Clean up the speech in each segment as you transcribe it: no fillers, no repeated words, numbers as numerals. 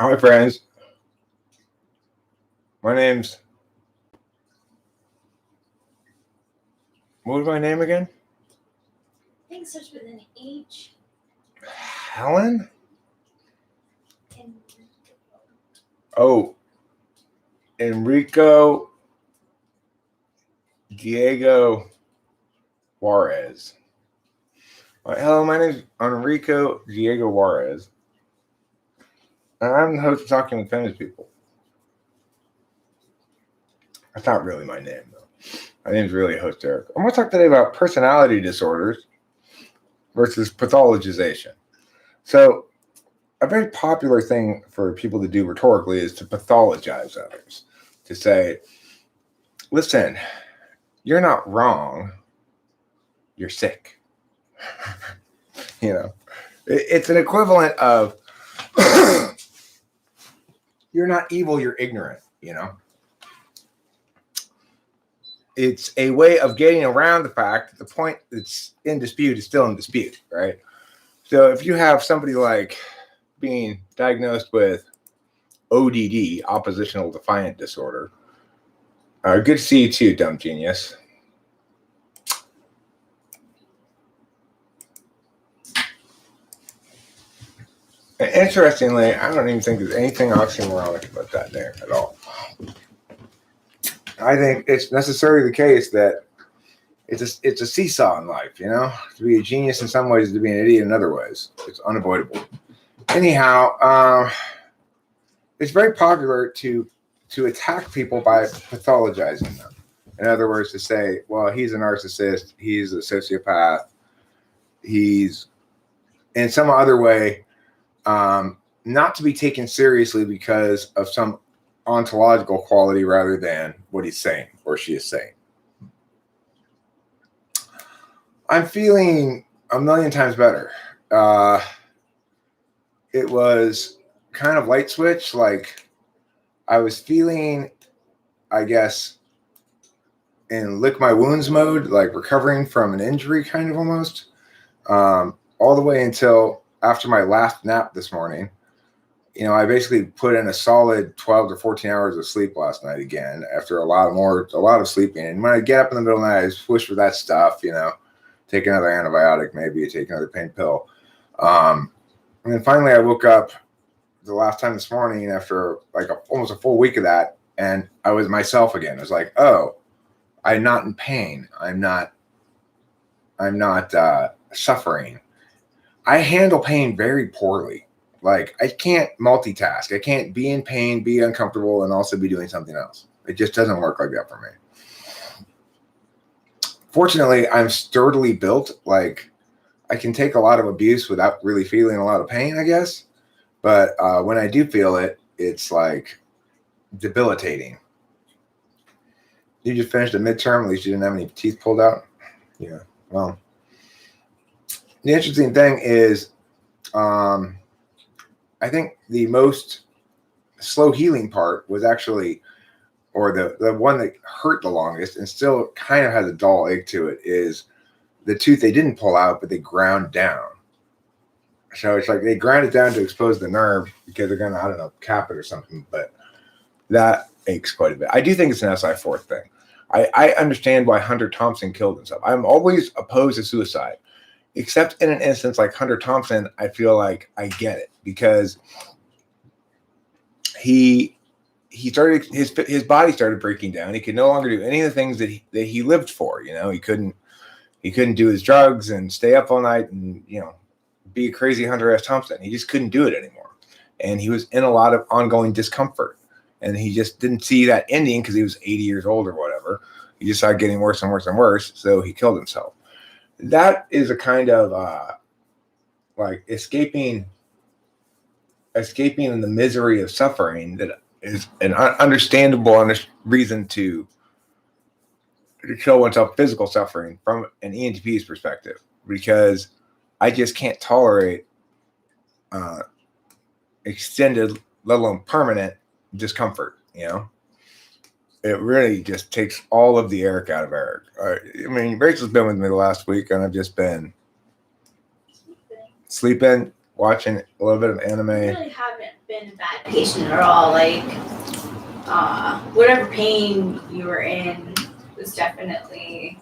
Hi, friends. My name's. What was my name again? I think it starts with an H. Helen? And Oh, Enrico Diego Juarez. Hello, my name's Enrico Diego Juarez. And I'm the host of Talking with Famous People. That's not really my name, though. My name's really Host Eric. I'm going to talk today about personality disorders versus pathologization. So, a very popular thing for people to do rhetorically is to pathologize others. To say, listen, you're not wrong, you're sick. It's an equivalent of you're not evil, you're ignorant, It's a way of getting around the fact that the point that's in dispute is still in dispute, right? So if you have somebody like being diagnosed with ODD, oppositional defiant disorder, good to see you too, dumb genius. And interestingly, I don't even think there's anything oxymoronic about that there at all. I think it's necessarily the case that it's a seesaw in life, To be a genius in some ways is to be an idiot in other ways. It's unavoidable. Anyhow, it's very popular to attack people by pathologizing them. In other words, to say, well, he's a narcissist, he's a sociopath, he's in some other way not to be taken seriously because of some ontological quality rather than what he's saying or she is saying. I'm feeling a million times better. It was kind of light switch. Like I was feeling, I guess, in lick my wounds mode, like recovering from an injury kind of almost, all the way until after my last nap this morning. I basically put in a solid 12 to 14 hours of sleep last night again after a lot of sleeping. And when I get up in the middle of the night, I just wish for that stuff, take another antibiotic, maybe take another pain pill. And then finally I woke up the last time this morning after like almost a full week of that. And I was myself again. I was like, oh, I'm not in pain. I'm not suffering. I handle pain very poorly. Like I can't multitask. I can't be in pain, be uncomfortable, and also be doing something else. It just doesn't work like that for me. Fortunately, I'm sturdily built. Like I can take a lot of abuse without really feeling a lot of pain, I guess. But when I do feel it, it's like debilitating. You just finished a midterm. At least you didn't have any teeth pulled out. Yeah. Well, the interesting thing is, I think the most slow healing part was actually, or the one that hurt the longest and still kind of has a dull ache to it, is the tooth they didn't pull out, but they ground down. So it's like they ground it down to expose the nerve because they're going to, I don't know, cap it or something. But that aches quite a bit. I do think it's an SI4 thing. I understand why Hunter Thompson killed himself. I'm always opposed to suicide, except in an instance like Hunter Thompson. I feel like I get it because he started his body started breaking down. He could no longer do any of the things that he lived for. He couldn't do his drugs and stay up all night and be a crazy Hunter S. Thompson. He just couldn't do it anymore, and he was in a lot of ongoing discomfort. And he just didn't see that ending because he was 80 years old or whatever. He just started getting worse and worse and worse, so he killed himself. That is a kind of like escaping in the misery of suffering that is an understandable reason to show oneself physical suffering from an ENTP's perspective, because I just can't tolerate extended, let alone permanent, discomfort. It really just takes all of the Eric out of Eric. I mean, Rachel's been with me the last week, and I've just been sleeping, watching a little bit of anime. I really haven't. been a bad patient at all. Like, whatever pain you were in was definitely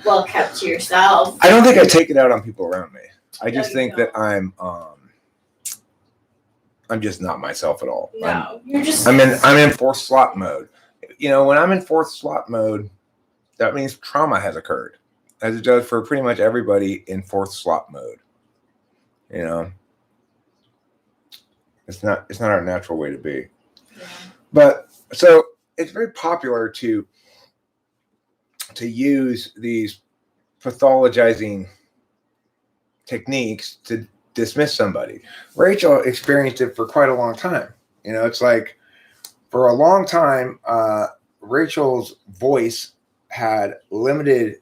well kept to yourself. I don't think I take it out on people around me. I just No, you think that don't. I'm just not myself at all. No, you're just. I'm in fourth slot mode. You know, when I'm in fourth slot mode, that means trauma has occurred, as it does for pretty much everybody in fourth slot mode. You know, it's not our natural way to be. Yeah. But so it's very popular to use these pathologizing techniques to dismiss somebody. Rachel experienced it for quite a long time. You know, it's like for a long time, Rachel's voice had limited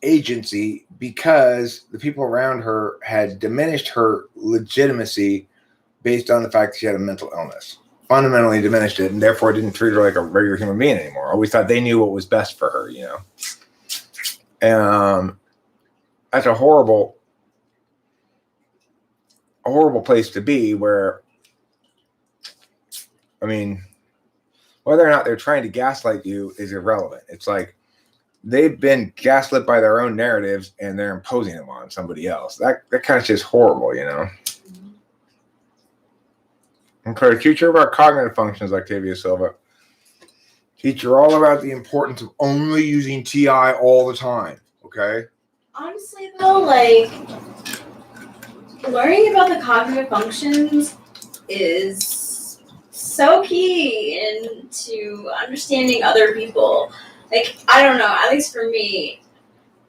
agency because the people around her had diminished her legitimacy based on the fact that she had a mental illness. Fundamentally diminished it, and therefore didn't treat her like a regular human being anymore. Always thought they knew what was best for her, you know. That's a horrible place to be, where, I mean, whether or not they're trying to gaslight you is irrelevant. It's like they've been gaslit by their own narratives and they're imposing them on somebody else. That kind of just horrible, you know. Okay, teacher about cognitive functions, Octavia Silva. Teacher all about the importance of only using TI all the time. Okay. Honestly, though, like, learning about the cognitive functions is so key into understanding other people. Like, I don't know, at least for me,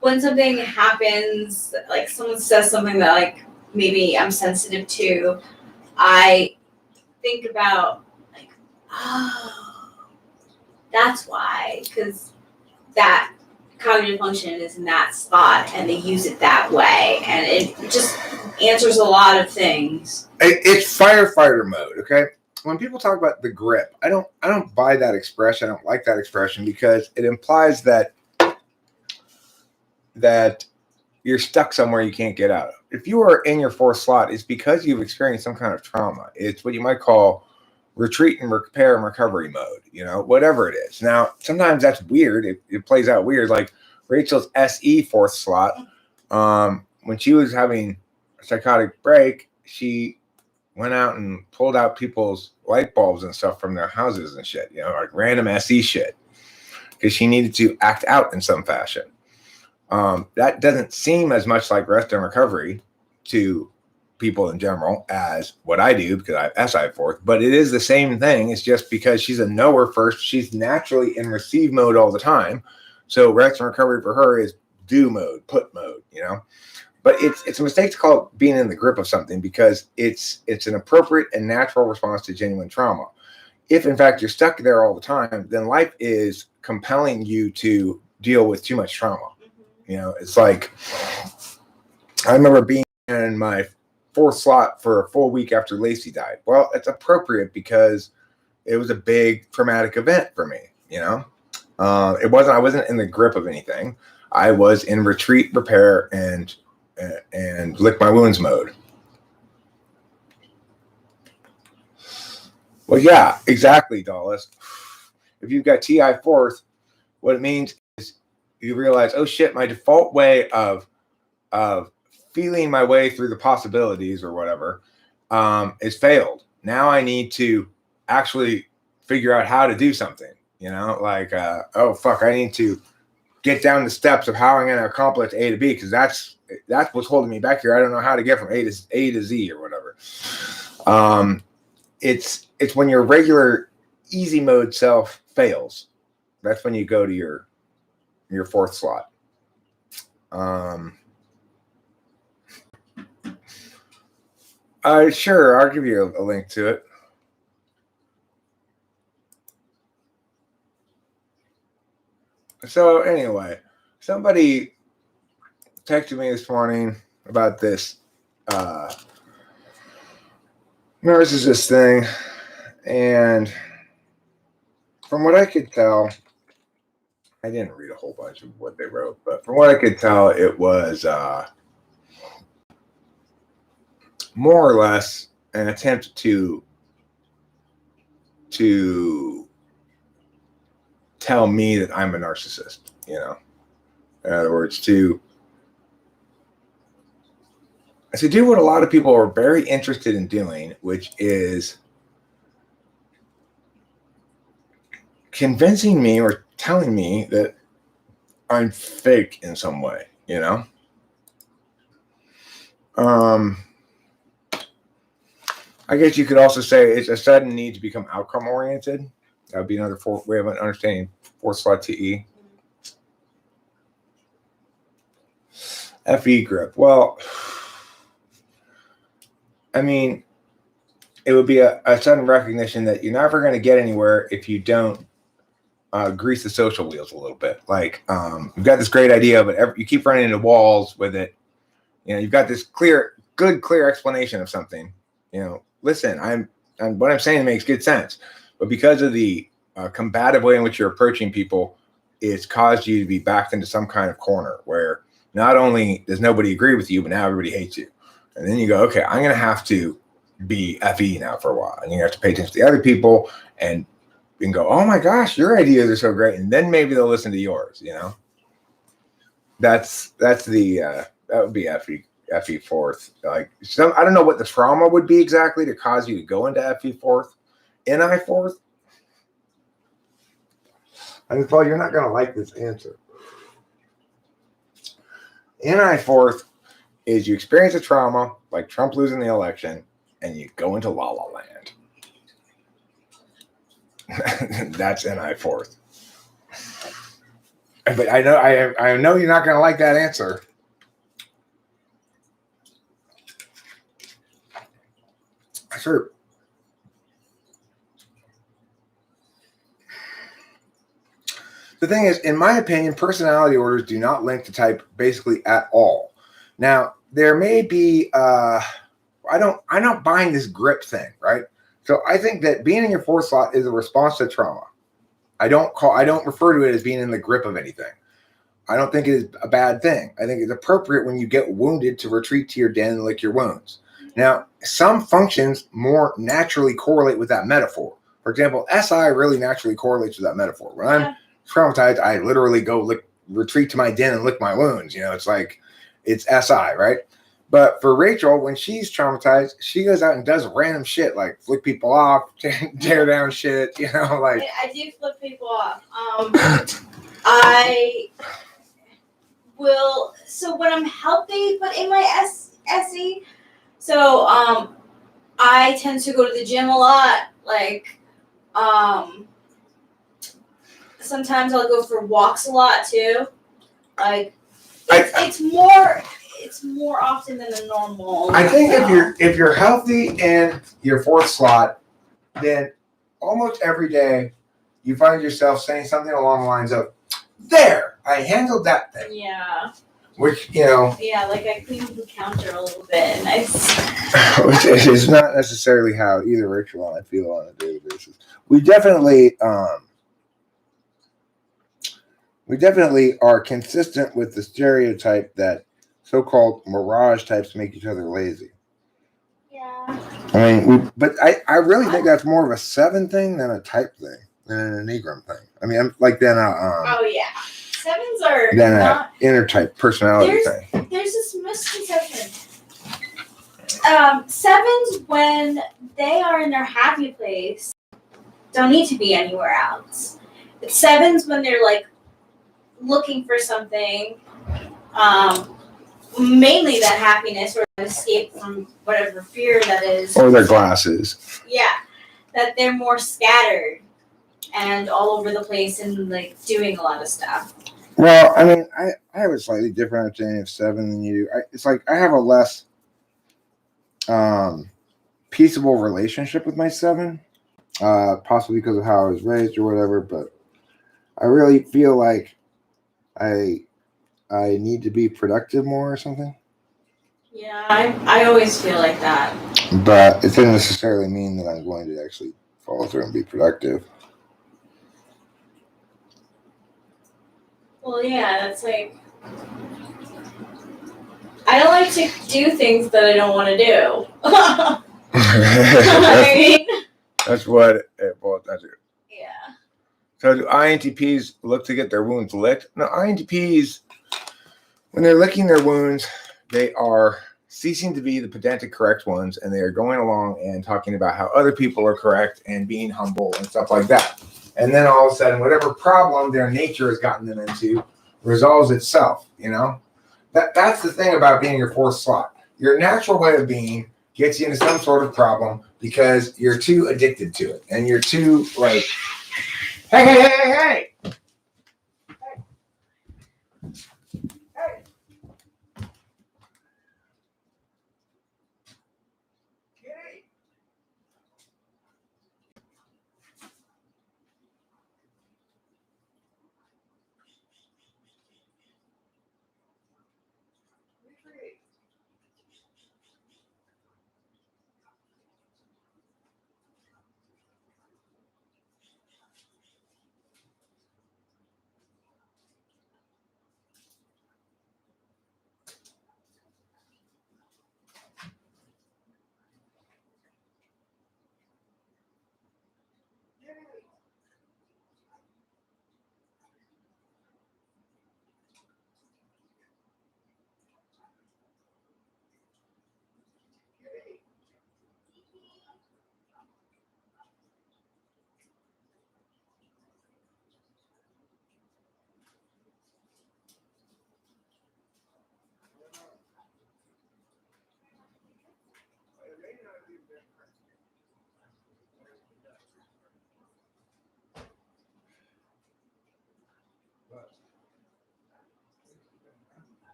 when something happens, like someone says something that, like, maybe I'm sensitive to, I think about, like, oh, that's why, because that cognitive function is in that spot and they use it that way, and it just answers a lot of things. It's firefighter mode. Okay. When people talk about the grip, I don't buy that expression. I don't like that expression because it implies that you're stuck somewhere you can't get out of. If you are in your fourth slot, it's because you've experienced some kind of trauma. It's what you might call retreat and repair and recovery mode, you know, whatever it is. Now, sometimes that's weird. It plays out weird. Like Rachel's SE fourth slot, when she was having a psychotic break, she went out and pulled out people's light bulbs and stuff from their houses and shit, you know, like random SE shit, because she needed to act out in some fashion. That doesn't seem as much like rest and recovery to people in general as what I do, because I have SI fourth, but it is the same thing. It's just because she's a knower first, she's naturally in receive mode all the time. So rest and recovery for her is do mode, put mode, you know. But it's a mistake to call it being in the grip of something, because it's an appropriate and natural response to genuine trauma. If in fact you're stuck there all the time, then life is compelling you to deal with too much trauma. You know, it's like, I remember being in my fourth slot for a full week after Lacey died. Well, it's appropriate because it was a big traumatic event for me, you know. I wasn't in the grip of anything. I was in retreat, repair, and lick my wounds mode. Well, yeah, exactly, Dallas. If you've got TI fourth, what it means is you realize, oh shit, my default way of feeling my way through the possibilities or whatever is failed. Now I need to actually figure out how to do something, you know, like, oh fuck, I need to get down the steps of how I'm going to accomplish A to B, because that's what's holding me back here. I don't know how to get from A to Z or whatever. It's when your regular easy mode self fails. That's when you go to your fourth slot. Sure, I'll give you a link to it. So anyway, somebody texted me this morning about this narcissist thing, and from what I could tell, I didn't read a whole bunch of what they wrote, but from what I could tell, it was more or less an attempt to tell me that I'm a narcissist, you know. In other words, to do what a lot of people are very interested in doing, which is convincing me or telling me that I'm fake in some way, you know. I guess you could also say it's a sudden need to become outcome oriented. That would be another way of understanding fourth slot TE. FE grip. Well, I mean, it would be a sudden recognition that you're never going to get anywhere if you don't grease the social wheels a little bit. Like, you've got this great idea, but you keep running into walls with it. You know, you've got this clear explanation of something. You know, listen, what I'm saying makes good sense, but because of the combative way in which you're approaching people, it's caused you to be backed into some kind of corner where not only does nobody agree with you, but now everybody hates you. And then you go, okay, I'm going to have to be FE now for a while. And you have to pay attention to the other people and go, oh my gosh, your ideas are so great. And then maybe they'll listen to yours, you know? That's the, that would be FE fourth. Like, I don't know what the trauma would be exactly to cause you to go into FE fourth. NI fourth? I mean, Paul, you're not going to like this answer. NI fourth is you experience a trauma, like Trump losing the election, and you go into La La Land. That's NI fourth. But I know you're not going to like that answer. Sure. The thing is, in my opinion, personality orders do not link to type basically at all. Now, there may be, I'm not buying this grip thing, right? So I think that being in your fourth slot is a response to trauma. I don't refer to it as being in the grip of anything. I don't think it is a bad thing. I think it's appropriate when you get wounded to retreat to your den and lick your wounds. Now, some functions more naturally correlate with that metaphor. For example, SI really naturally correlates with that metaphor. When I'm traumatized, I literally go retreat to my den and lick my wounds. You know, it's like, it's SI, right? But for Rachel, when she's traumatized, she goes out and does random shit, like flick people off, tear down shit, you know, like. I do flip people off. I will, so when I'm healthy, but in my SE, so I tend to go to the gym a lot. Like, sometimes I'll go for walks a lot too. Like, it's more often than a normal. I think if you're healthy in your fourth slot, then almost every day you find yourself saying something along the lines of, "There, I handled that thing." Yeah. Which, you know. Yeah, like I cleaned the counter a little bit, and which is not necessarily how either Rachel and I feel on a daily basis. We definitely are consistent with the stereotype that so-called mirage types make each other lazy. Yeah. I mean, I really think that's more of a 7 thing than a type thing, than an Enneagram thing. I mean, I'm like then a oh yeah, 7s are than not a inner type personality thing. There's this misconception. 7s, when they are in their happy place, don't need to be anywhere else. But 7s, when they're like looking for something, mainly that happiness or escape from whatever fear that is, or their glasses. Yeah, that they're more scattered and all over the place and like doing a lot of stuff. Well, I mean, I have a slightly different understanding of 7 than you do. It's like I have a less peaceable relationship with my 7, possibly because of how I was raised or whatever. But I really feel like I need to be productive more or something. Yeah, I always feel like that. But it doesn't necessarily mean that I'm going to actually follow through and be productive. Well, yeah, that's like, I don't like to do things that I don't want to do. I mean, That's what it boils down to. yeah. So do INTPs look to get their wounds licked? No, INTPs, when they're licking their wounds, they are ceasing to be the pedantic correct ones, and they are going along and talking about how other people are correct and being humble and stuff like that. And then all of a sudden, whatever problem their nature has gotten them into resolves itself, you know? That's the thing about being your fourth slot. Your natural way of being gets you into some sort of problem because you're too addicted to it. And you're too like, hey.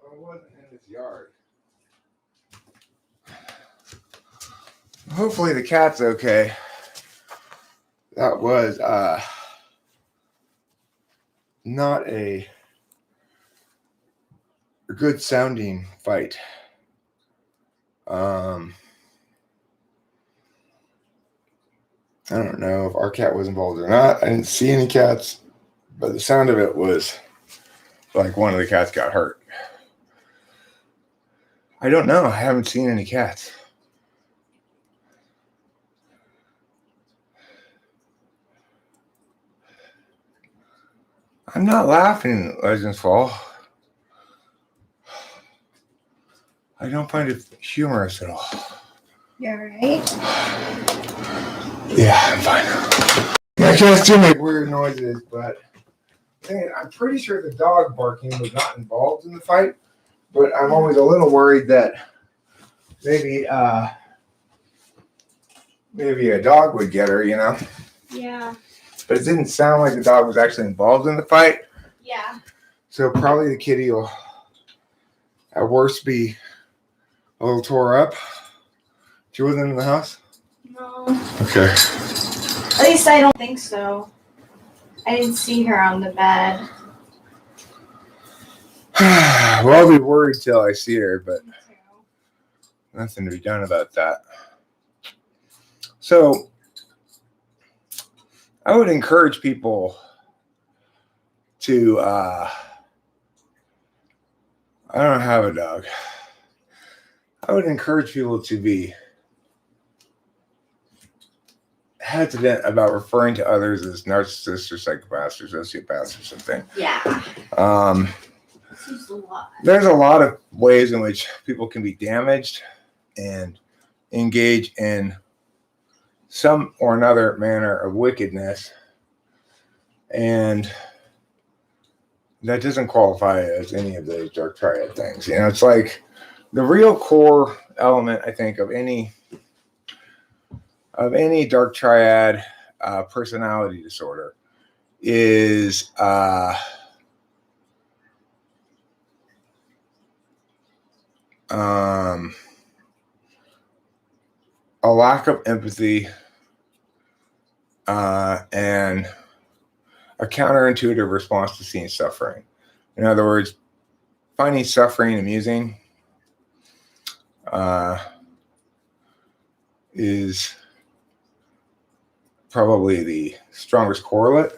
I wasn't in this yard. Hopefully the cat's okay. That was not a good sounding fight. I don't know if our cat was involved or not. I didn't see any cats, but the sound of it was like one of the cats got hurt. I don't know. I haven't seen any cats. I'm not laughing at Legends Fall. I don't find it humorous at all. You're right. Yeah, I'm fine. My cats do make weird noises, but I'm pretty sure the dog barking was not involved in the fight. But I'm always a little worried that maybe a dog would get her, you know? Yeah. But it didn't sound like the dog was actually involved in the fight. Yeah. So probably the kitty will at worst be a little tore up. Did you with them in the house? No. Okay. At least I don't think so. I didn't see her on the bed. Well, I'll be worried till I see her, but nothing to be done about that. So I would encourage people to I don't have a dog. I would encourage people to be hesitant about referring to others as narcissists or psychopaths or sociopaths or something. Yeah. Seems a lot. There's a lot of ways in which people can be damaged and engage in some or another manner of wickedness, and that doesn't qualify as any of those dark triad things. You know, it's like the real core element, I think, of any dark triad personality disorder is a lack of empathy and a counterintuitive response to seeing suffering. In other words, finding suffering amusing is probably the strongest correlate.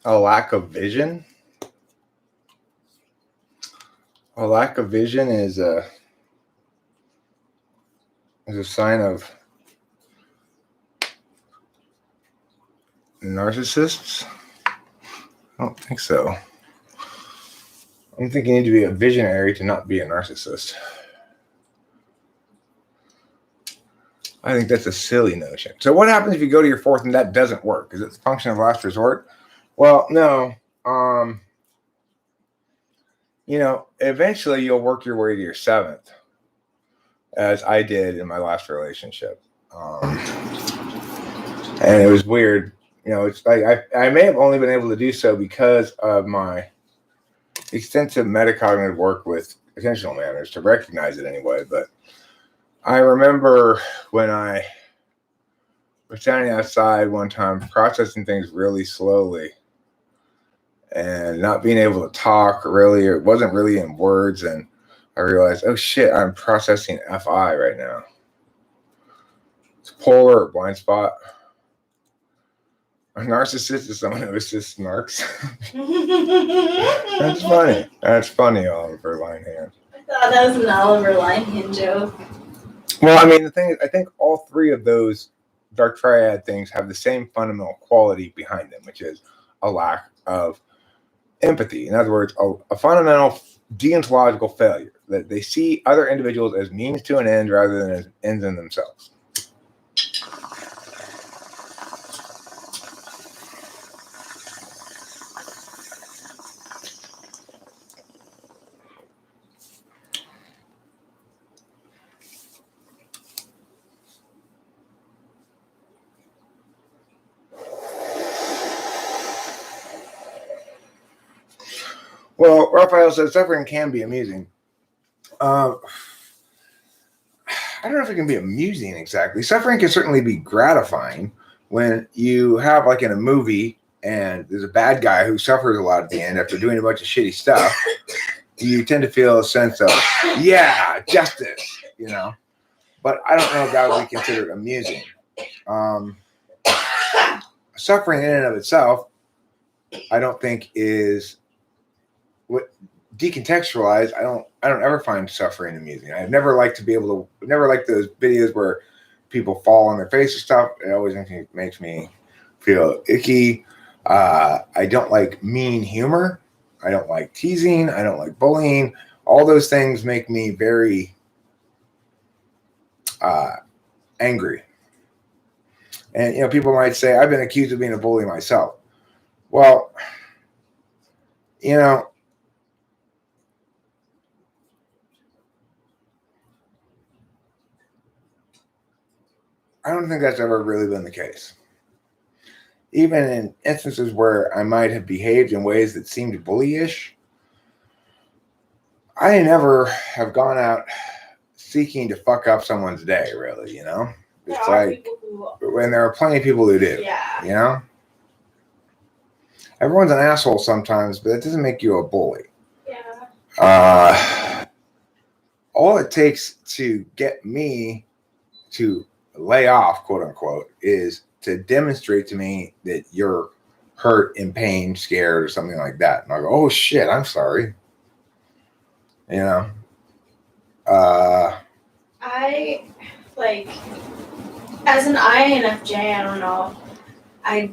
A lack of vision. A lack of vision is a sign of narcissists. I don't think so. I don't think you need to be a visionary to not be a narcissist. I think that's a silly notion. So what happens if you go to your fourth and that doesn't work? Is it the function of last resort? Well, no. Eventually you'll work your way to your seventh, as I did in my last relationship. And it was weird. It's like I may have only been able to do so because of my extensive metacognitive work with attentional manners to recognize it anyway. But I remember when I was standing outside one time processing things really slowly and not being able to talk really, it wasn't really in words, and I realized, oh shit, I'm processing FI right now. It's polar or blind spot. A narcissist is someone who just snarks. That's funny. That's funny, Oliver Linehand. I thought that was an Oliver Linehand joke. Well, I mean, the thing is, I think all three of those dark triad things have the same fundamental quality behind them, which is a lack of empathy. In other words, a fundamental deontological failure, that they see other individuals as means to an end rather than as ends in themselves. Well, Raphael says suffering can be amusing. I don't know if it can be amusing exactly. Suffering can certainly be gratifying when you have, like in a movie, and there's a bad guy who suffers a lot at the end after doing a bunch of shitty stuff. You tend to feel a sense of, yeah, justice, But I don't know if that would be considered amusing. Suffering in and of itself, I don't think is what decontextualized. I don't ever find suffering amusing. I've never liked to be able to, never liked those videos where people fall on their face and stuff. It always makes me feel icky. I don't like mean humor. I don't like teasing. I don't like bullying. All those things make me very angry. And, people might say, I've been accused of being a bully myself. Well, I don't think that's ever really been the case. Even in instances where I might have behaved in ways that seemed bullyish, I never have gone out seeking to fuck up someone's day, really, It's like, when there are plenty of people who do, yeah. Everyone's an asshole sometimes, but that doesn't make you a bully. Yeah. All it takes to get me to lay off, quote unquote, is to demonstrate to me that you're hurt, in pain, scared, or something like that. And I'll go, oh shit, I'm sorry. I as an INFJ, I don't know. I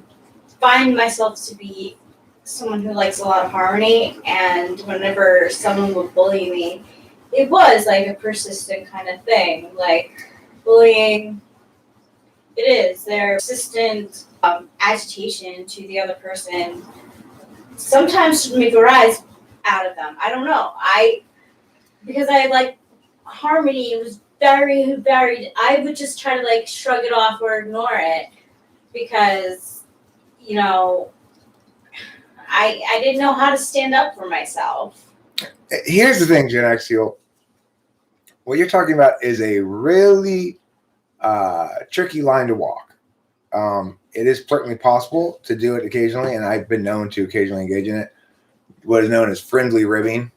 find myself to be someone who likes a lot of harmony, and whenever someone would bully me, it was like a persistent kind of thing. Like bullying, it is their persistent agitation to the other person. Sometimes should make a rise out of them. I don't know. Because I like harmony, it was very, very, I would just try to shrug it off or ignore it because, I didn't know how to stand up for myself. Here's the thing, Gen Axial. What you're talking about is a really tricky line to walk. It is certainly possible to do it occasionally, and I've been known to occasionally engage in it, what is known as friendly ribbing.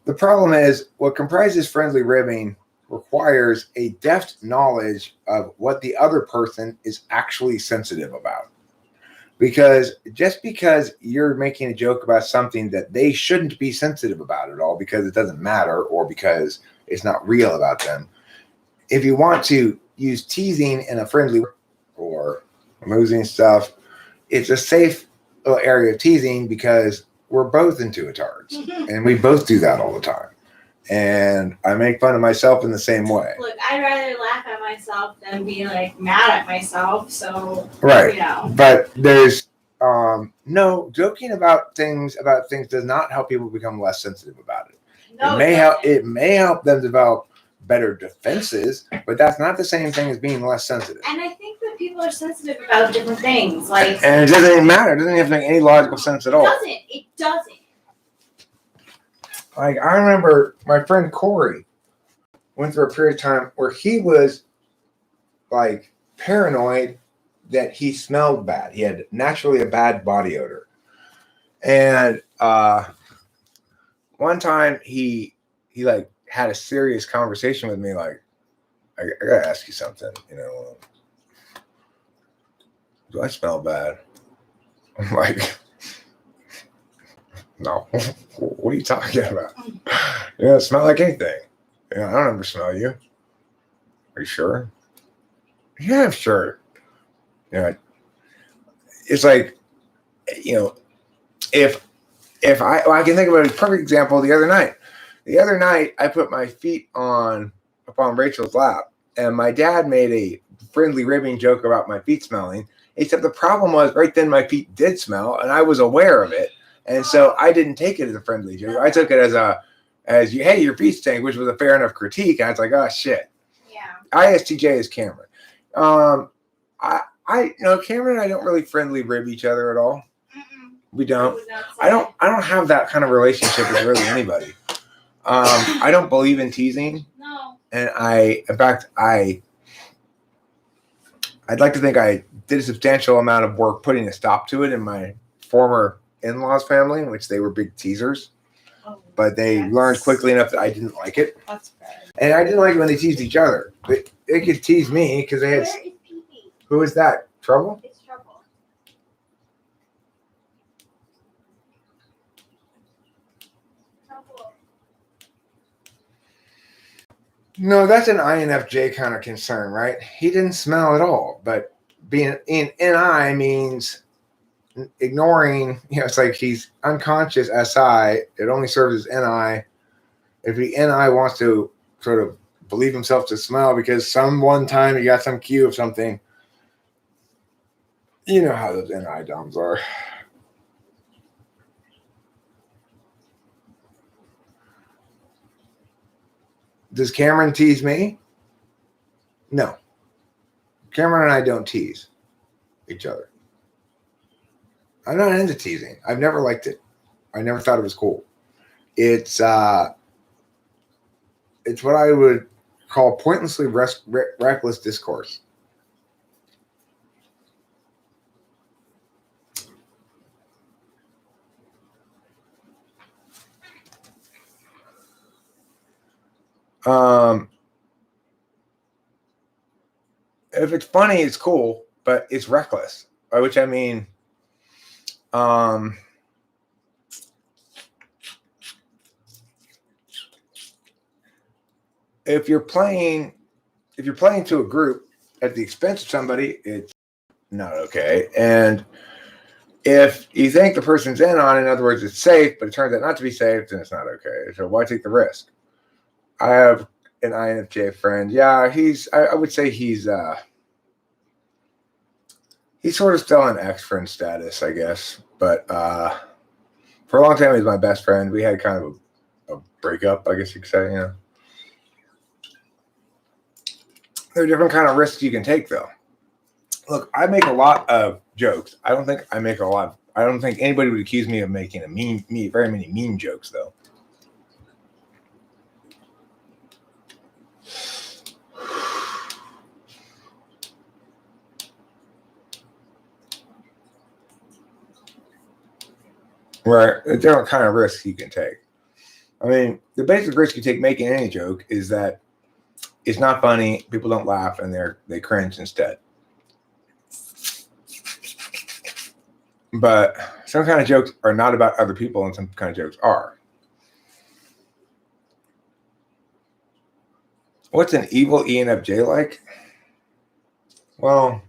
The problem is, what comprises friendly ribbing requires a deft knowledge of what the other person is actually sensitive about. Because just because you're making a joke about something that they shouldn't be sensitive about at all because it doesn't matter or because it's not real about them. If you want to use teasing in a friendly way or amusing stuff, it's a safe little area of teasing because we're both intuitards and we both do that all the time. And I make fun of myself in the same way. Look, I'd rather laugh at myself than be like mad at myself. So right, you know. But there's no joking about things does not help people become less sensitive about it. No, It may help them develop better defenses, but that's not the same thing as being less sensitive. And I think that people are sensitive about different things, like. And it doesn't even matter. It doesn't even make any logical sense at all. It doesn't. Like, I remember my friend Corey went through a period of time where he was like paranoid that he smelled bad. He had naturally a bad body odor. And one time he like had a serious conversation with me, like, I gotta ask you something, do I smell bad? I'm like, no. What are you talking about? You don't smell like anything. I don't ever smell you. Are you sure? Yeah, I'm sure. It's like, if I can think about a perfect example the other night. The other night, I put my feet upon Rachel's lap, and my dad made a friendly ribbing joke about my feet smelling, except the problem was right then my feet did smell, and I was aware of it. And so I didn't take it as a friendly joke. I took it as hey, your feet stink, which was a fair enough critique. And I was like, oh, shit. Yeah. ISTJ is Cameron. Cameron and I don't really friendly rib each other at all. Mm-mm. We don't. I don't have that kind of relationship with really anybody. I don't believe in teasing. No. And I'd like to think I did a substantial amount of work putting a stop to it in my former in-laws family, in which they were big teasers. But they learned quickly enough that I didn't like it. That's fair. And I didn't like it when they teased each other. They could tease me because they had. Where is Pee-Pee? Who is that? Trouble? It's Trouble. No, that's an INFJ kind of concern, right? He didn't smell at all. But being in NI means ignoring, it's like he's unconscious SI. It only serves as NI. If the NI wants to sort of believe himself to smell because one time he got some cue of something, you know how those NI doms are. Does Cameron tease me? No. Cameron and I don't tease each other. I'm not into teasing. I've never liked it. I never thought it was cool. It's what I would call pointlessly reckless discourse. If it's funny, it's cool, but it's reckless. By which I mean, if you're playing to a group at the expense of somebody, it's not okay. And if you think the person's in other words, it's safe, but it turns out not to be safe, then it's not okay. So why take the risk? I have an INFJ friend. Yeah, I would say he's sort of still in ex-friend status, I guess. But for a long time, he was my best friend. We had kind of a breakup, I guess you could say, There are different kind of risks you can take, though. Look, I make a lot of jokes. I don't think anybody would accuse me of making very many mean jokes, though. Right. There are different kind of risks you can take. I mean, the basic risk you take making any joke is that it's not funny, people don't laugh, and they cringe instead. But some kind of jokes are not about other people, and some kind of jokes are. What's an evil ENFJ like? Well,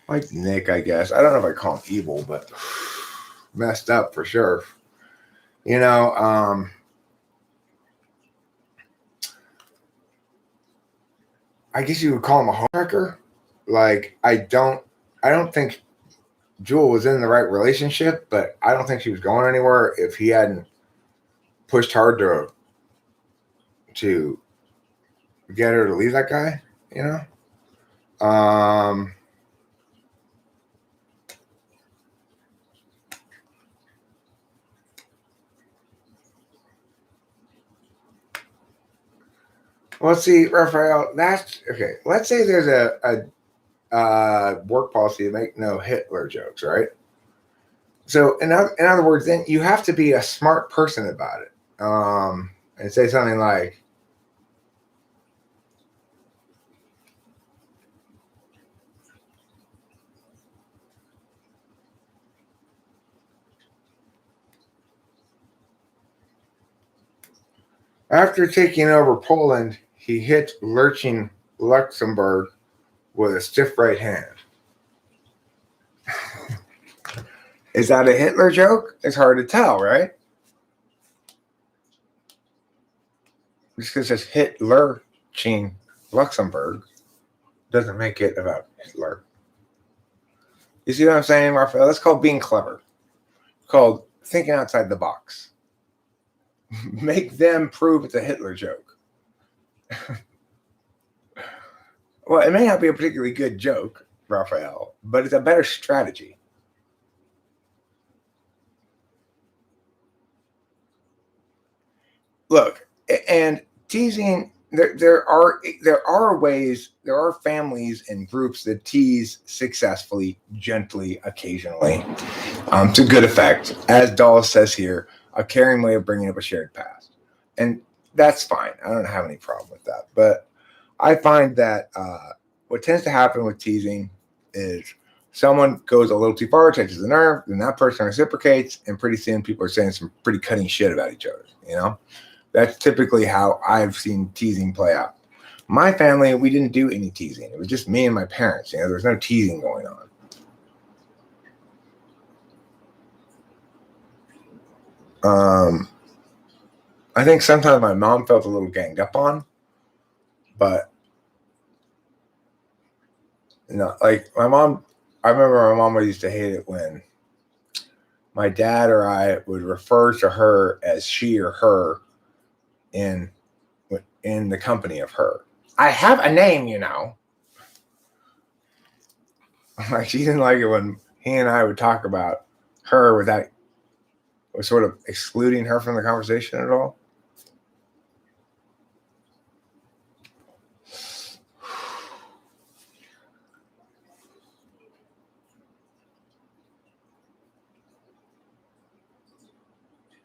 like Nick, I guess. I don't know if I call him evil, but messed up for sure. You know, I guess you would call him a homewrecker. Like, I don't think Jewel was in the right relationship, but I don't think she was going anywhere if he hadn't pushed hard to get her to leave that guy, you know? Let's see, Raphael, that's okay. Let's say there's a work policy to make no Hitler jokes, right? So in other words, then you have to be a smart person about it. And say something like, after taking over Poland, he hit lurching Luxembourg with a stiff right hand. Is that a Hitler joke? It's hard to tell, right? Just because it's hit lurching Luxembourg doesn't make it about Hitler. You see what I'm saying, Raphael? That's called being clever. It's called thinking outside the box. Make them prove it's a Hitler joke. Well, it may not be a particularly good joke, Raphael, but it's a better strategy. Look, and teasing, there are ways, there are families and groups that tease successfully, gently, occasionally, to good effect. As Dulles says here, a caring way of bringing up a shared past. And that's fine. I don't have any problem with that. But I find that what tends to happen with teasing is someone goes a little too far, touches the nerve, then that person reciprocates, and pretty soon people are saying some pretty cutting shit about each other, you know? That's typically how I've seen teasing play out. My family, we didn't do any teasing. It was just me and my parents. You know, there was no teasing going on. I think sometimes my mom felt a little ganged up on, but like my mom, I remember my mom used to hate it when my dad or I would refer to her as she or her in the company of her. I have a name, you know. Like, she didn't like it when he and I would talk about her without sort of excluding her from the conversation at all.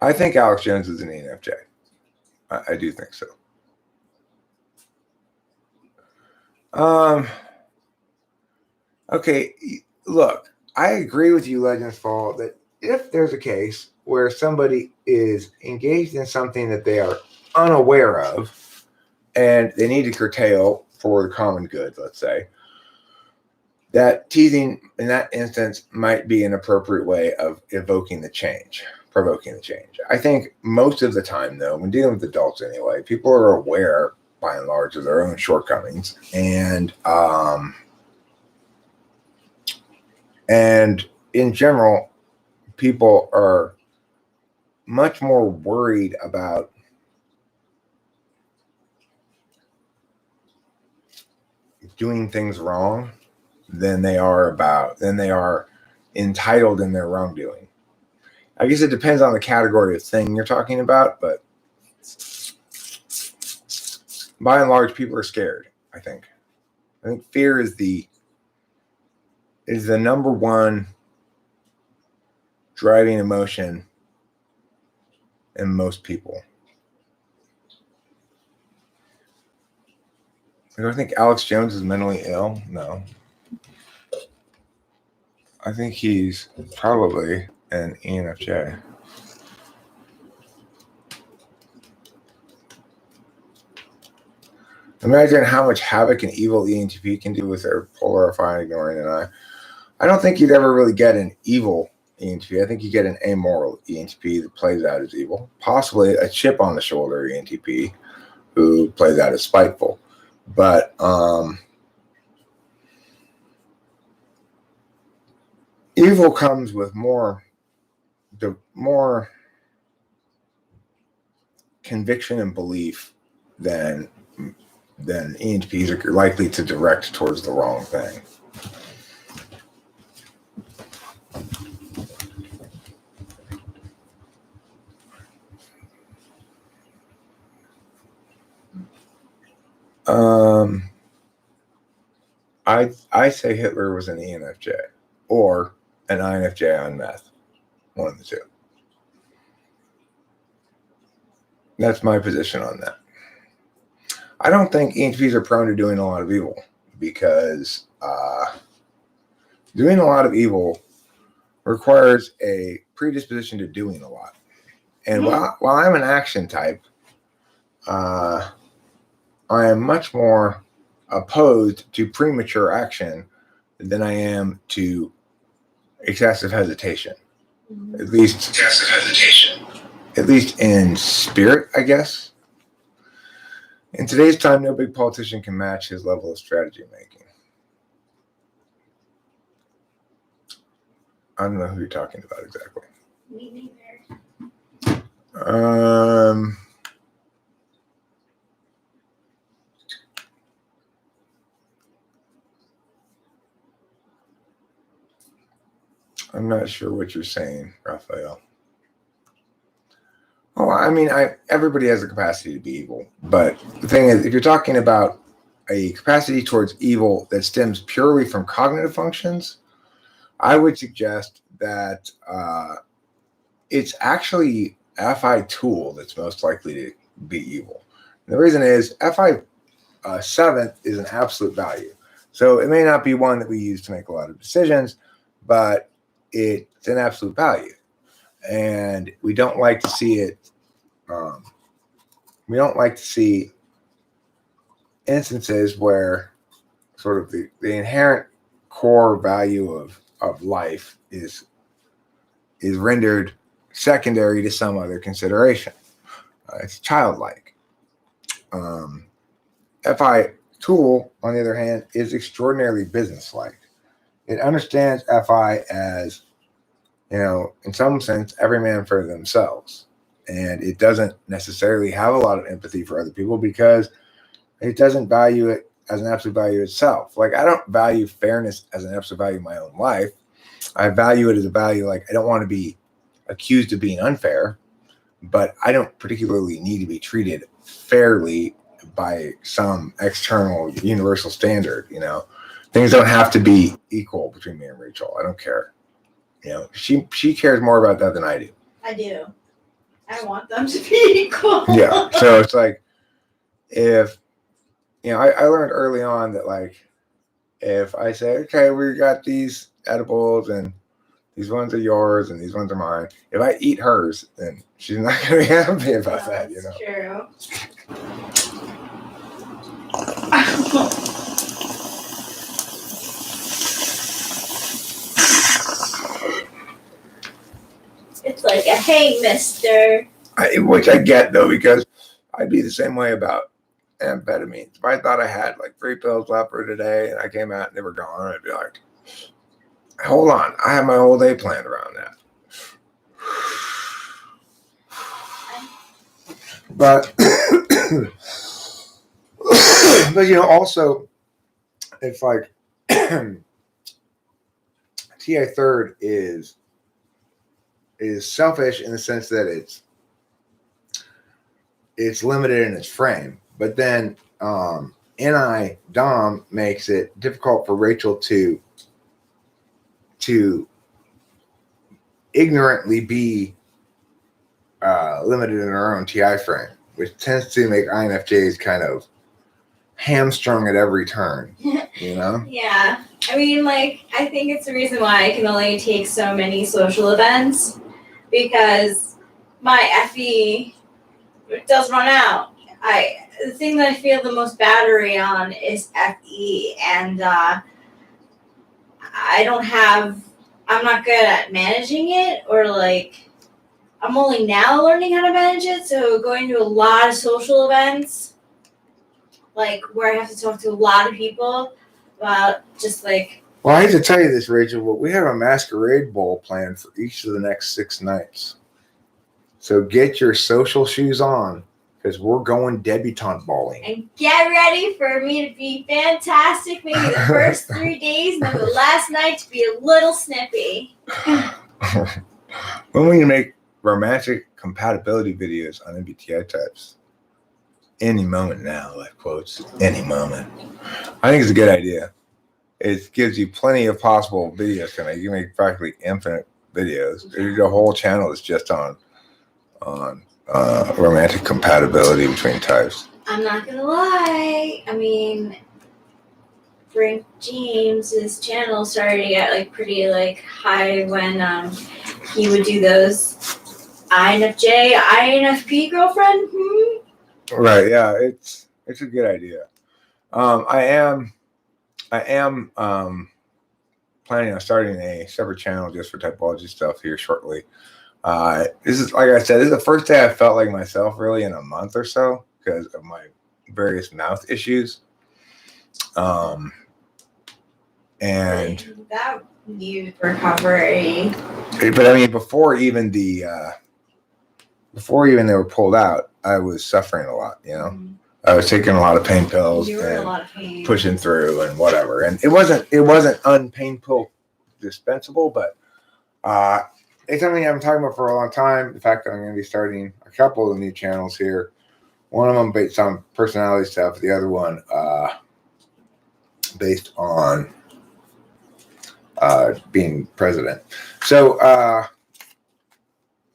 I think Alex Jones is an ENFJ. I do think so. Okay, look, I agree with you, Legends Fall, that if there's a case where somebody is engaged in something that they are unaware of and they need to curtail for the common good, let's say, that teasing in that instance might be an appropriate way of provoking the change. I think most of the time, though, when dealing with adults anyway, people are aware, by and large, of their own shortcomings, and in general, people are much more worried about doing things wrong than they are entitled in their wrongdoing. I guess it depends on the category of thing you're talking about, but by and large, people are scared. I think fear is the number one driving emotion in most people. Do I think Alex Jones is mentally ill? No. I think he's probably an ENFJ. Imagine how much havoc an evil ENTP can do with their polarifying, ignoring an eye. I don't think you'd ever really get an evil ENTP. I think you get an amoral ENTP that plays out as evil. Possibly a chip on the shoulder ENTP who plays out as spiteful. But evil comes with more conviction and belief than ENTPs are likely to direct towards the wrong thing. I say Hitler was an ENFJ or an INFJ on meth. One of the two. That's my position on that. I don't think ENTPs are prone to doing a lot of evil because doing a lot of evil requires a predisposition to doing a lot. And while I'm an action type, I am much more opposed to premature action than I am to excessive hesitation. At least excessive hesitation. At least in spirit, I guess. In today's time, no big politician can match his level of strategy making. I don't know who you're talking about exactly. Me neither. I'm not sure what you're saying, Raphael. Well, I mean, everybody has the capacity to be evil, but the thing is, if you're talking about a capacity towards evil that stems purely from cognitive functions, I would suggest that it's actually FI tool that's most likely to be evil. And the reason is FI 7 is an absolute value. So it may not be one that we use to make a lot of decisions, but it's an absolute value. And we don't like to see it. We don't like to see instances where sort of the inherent core value of life is rendered secondary to some other consideration. It's childlike. FI tool, on the other hand, is extraordinarily businesslike. It understands FI as, in some sense, every man for themselves. And it doesn't necessarily have a lot of empathy for other people because it doesn't value it as an absolute value itself. Like, I don't value fairness as an absolute value in my own life. I value it as a value, like, I don't want to be accused of being unfair, but I don't particularly need to be treated fairly by some external universal standard. Things don't have to be equal between me and Rachel. I don't care. She cares more about that than I do. I do. I want them to be equal. Yeah. So it's like, if, I learned early on that, like, if I say, okay, we got these edibles and these ones are yours and these ones are mine, if I eat hers, then she's not going to be happy about that, That's true. It's like a hey, mister. Which I get, though, because I'd be the same way about amphetamines. If I thought I had like 3 pills left for today and I came out and they were gone, I'd be like, hold on, I have my whole day planned around that. But also, it's like TI third is selfish in the sense that it's limited in its frame, but then NI Dom makes it difficult for Rachel to ignorantly be limited in her own TI frame, which tends to make INFJs kind of hamstrung at every turn, you know? Yeah. I mean, like, I think it's the reason why I can only take so many social events because my FE does run out. The thing that I feel the most battery on is FE, and I'm not good at managing it, or like, I'm only now learning how to manage it, so going to a lot of social events, like, where I have to talk to a lot of people about just like. Well, I hate to tell you this, Rachel, but we have a masquerade ball planned for each of the next 6 nights. So get your social shoes on, because we're going debutante balling. And get ready for me to be fantastic, maybe the first 3 days, and then the last night to be a little snippy. When we make romantic compatibility videos on MBTI types, any moment now, like quotes, any moment. I think it's a good idea. It gives you plenty of possible videos to make. You can make practically infinite videos. There's a whole channel that's just on romantic compatibility between types. I'm not gonna lie. I mean, Frank James's channel started to get like pretty like high when he would do those INFJ, INFP girlfriend. Right. Yeah. It's a good idea. I am planning on starting a separate channel just for typology stuff here shortly. This is, like I said, this is the first day I felt like myself really in a month or so because of my various mouth issues. And that needs recovery. But I mean, before even they were pulled out, I was suffering a lot. You know, I was taking a lot of pain pills You were in and a lot of pain. pushing through and whatever. And it wasn't unpain pill dispensable, but it's something I've been talking about for a long time. The fact that I'm going to be starting a couple of new channels here. One of them based on personality stuff. The other one based on being president. So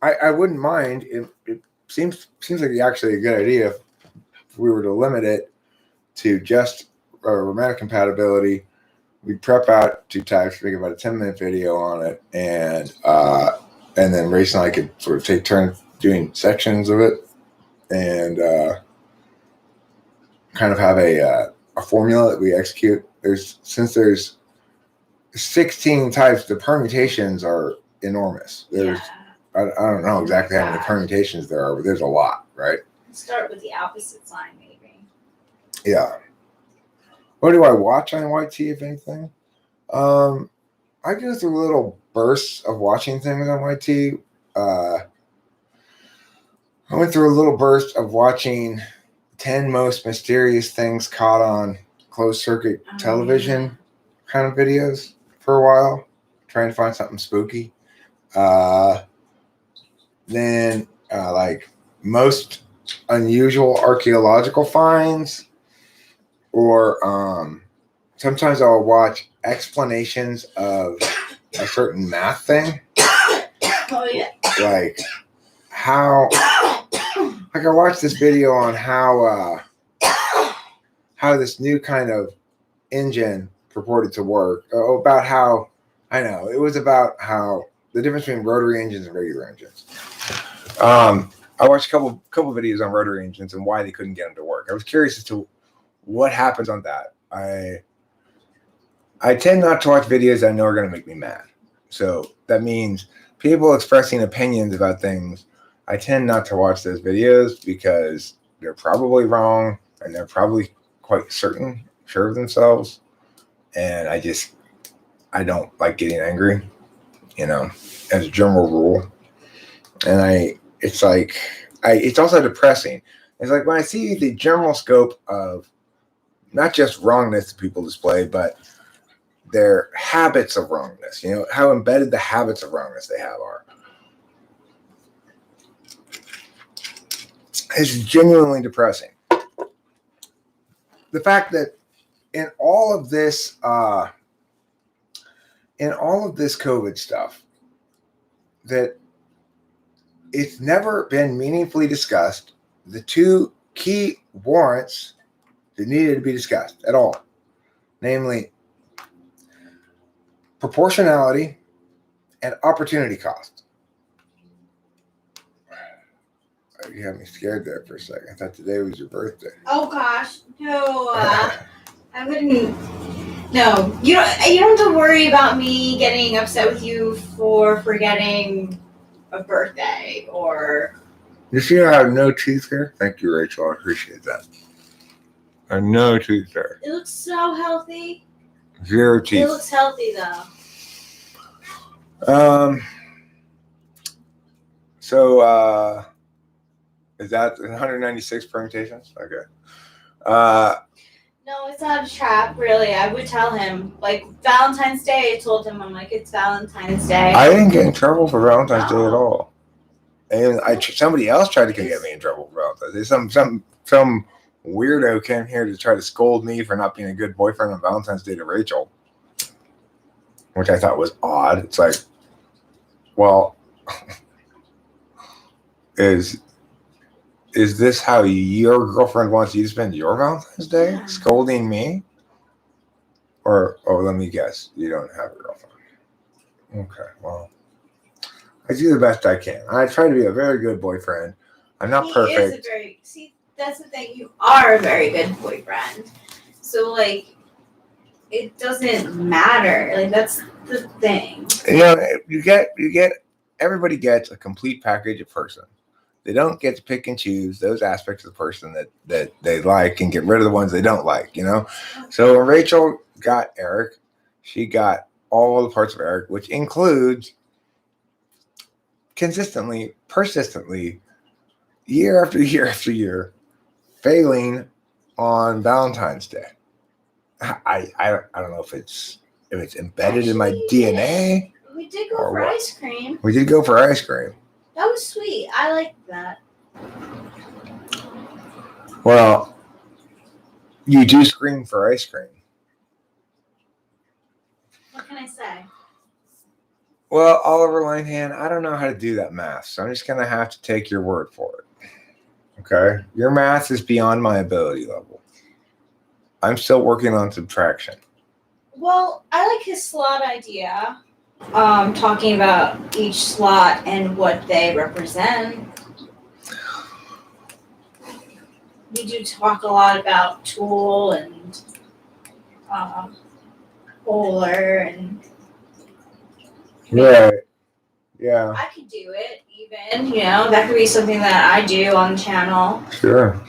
I wouldn't mind. It seems like actually a good idea if we were to limit it to just romantic compatibility. We prep out 2 types, make about a 10-minute video on it, and then Race and I could sort of take turns doing sections of it, and kind of have a formula that we execute. Since there's 16 types, the permutations are enormous. I don't know exactly how many permutations there are, but there's a lot, right? Start with the opposite sign, maybe. Yeah. What do I watch on YT, if anything? I go through little bursts of watching things on YT. I went through a little burst of watching 10 most mysterious things caught on closed circuit television kind of videos for a while, trying to find something spooky. Then like most unusual archaeological finds, or sometimes I'll watch explanations of a certain math thing. Oh yeah. Like how, like I watched this video on how this new kind of engine purported to work. About how, I know, it was about how the difference between rotary engines and regular engines. I watched a couple videos on rotary engines and why they couldn't get them to work. I was curious as to what happens on that. I tend not to watch videos I know are going to make me mad. So that means people expressing opinions about things. I tend not to watch those videos because they're probably wrong and they're probably quite sure of themselves. And I don't like getting angry, you know, as a general rule. And it's also depressing. It's like when I see the general scope of not just wrongness that people display, but their habits of wrongness, you know, how embedded the habits of wrongness they have are. It's genuinely depressing. The fact that in all of this COVID stuff, that it's never been meaningfully discussed the 2 key warrants that needed to be discussed at all, namely proportionality and opportunity cost. You had me scared there for a second. I thought today was your birthday. Oh gosh, no. I wouldn't. No, you don't have to worry about me getting upset with you for forgetting a birthday or. You see, I have no teeth here. Thank you, Rachel. I appreciate that. I have no teeth there. It looks so healthy. 0 teeth. It looks healthy though. So, is that 196 permutations? Okay. No, it's not a trap, really. I would tell him. Like, Valentine's Day, I told him, I'm like, it's Valentine's Day. I didn't get in trouble for Valentine's Day at all. And somebody else tried to get me in trouble for Valentine's Day. Some weirdo came here to try to scold me for not being a good boyfriend on Valentine's Day to Rachel, which I thought was odd. It's like, well, is this how your girlfriend wants you to spend your Valentine's Day? Yeah. Scolding me? Or, let me guess, you don't have a girlfriend. Okay, well, I do the best I can. I try to be a very good boyfriend. I'm not perfect. That's the thing. You are a very good boyfriend. So, like, it doesn't matter. Like, that's the thing. You get, everybody gets a complete package of person. They don't get to pick and choose those aspects of the person that they like and get rid of the ones they don't like, So when Rachel got Eric, she got all the parts of Eric, which includes consistently, persistently, year after year after year, failing on Valentine's Day. I don't know if it's embedded in my DNA. We did go for ice cream. We did go for ice cream. That was sweet. I liked that. Well, you do scream for ice cream. What can I say? Well, Oliver Linehan, I don't know how to do that math, so I'm just going to have to take your word for it. Okay? Your math is beyond my ability level. I'm still working on subtraction. Well, I like his slot idea. Talking about each slot and what they represent. We do talk a lot about tool and polar and. Right. Yeah. I could do it even, that could be something that I do on the channel. Sure.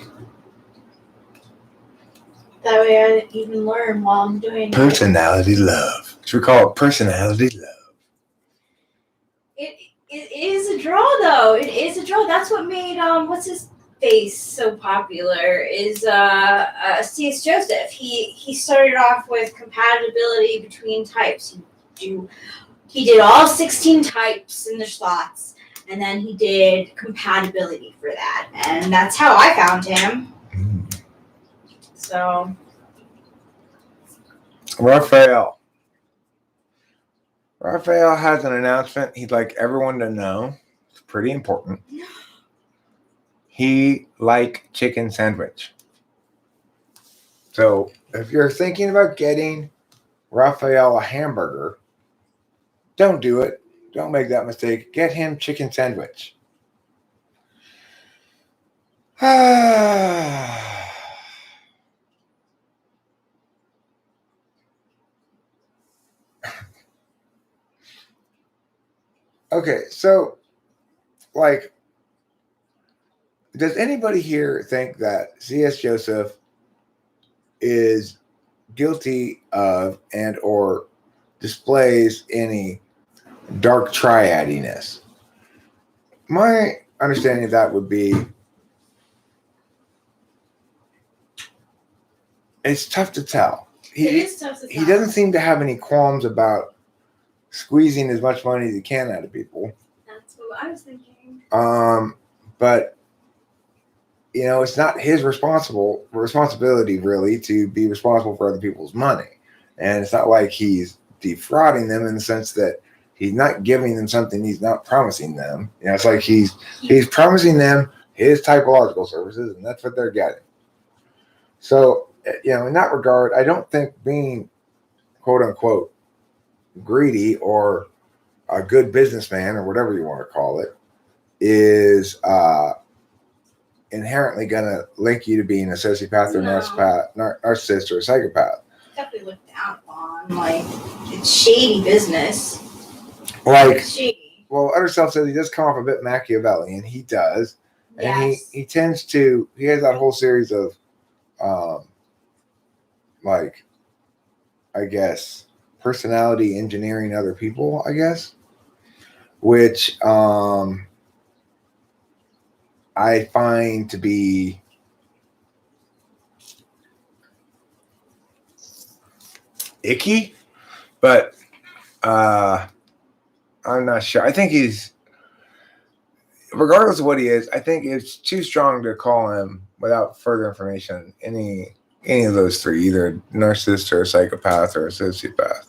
That way I even learn while I'm doing personality love. Should we call it personality love? It is a draw though. It is a draw. That's what made what's his face so popular is C.S. Joseph. He started off with compatibility between types. He did all 16 types in the slots, and then he did compatibility for that, and that's how I found him. So, Raphael has an announcement he'd like everyone to know. It's pretty important. He liked chicken sandwich. So if you're thinking about getting Raphael a hamburger, don't do it. Don't make that mistake. Get him chicken sandwich. Okay, so, does anybody here think that C.S. Joseph is guilty of and or displays any dark triadiness? My understanding of that would be it's tough to tell. It is tough to tell. He doesn't seem to have any qualms about squeezing as much money as he can out of people. That's what I was thinking. But it's not his responsibility really to be responsible for other people's money, and it's not like he's defrauding them in the sense that he's not giving them something he's not promising them. It's like he's promising them his typological services, and that's what they're getting. So in that regard, I don't think being quote unquote greedy or a good businessman or whatever you want to call it is inherently going to link you to being a sociopath or narcissist or a psychopath. Definitely looked down upon. Like, it's shady business. Like, shady. Well, Utter Self says he does come off a bit Machiavellian. He does. Yes. And he tends to, he has that whole series of, like, I guess, personality engineering other people, I guess, which I find to be icky, but I'm not sure. I think he's, regardless of what he is, I think it's too strong to call him without further information any of those three, either a narcissist or a psychopath or a sociopath.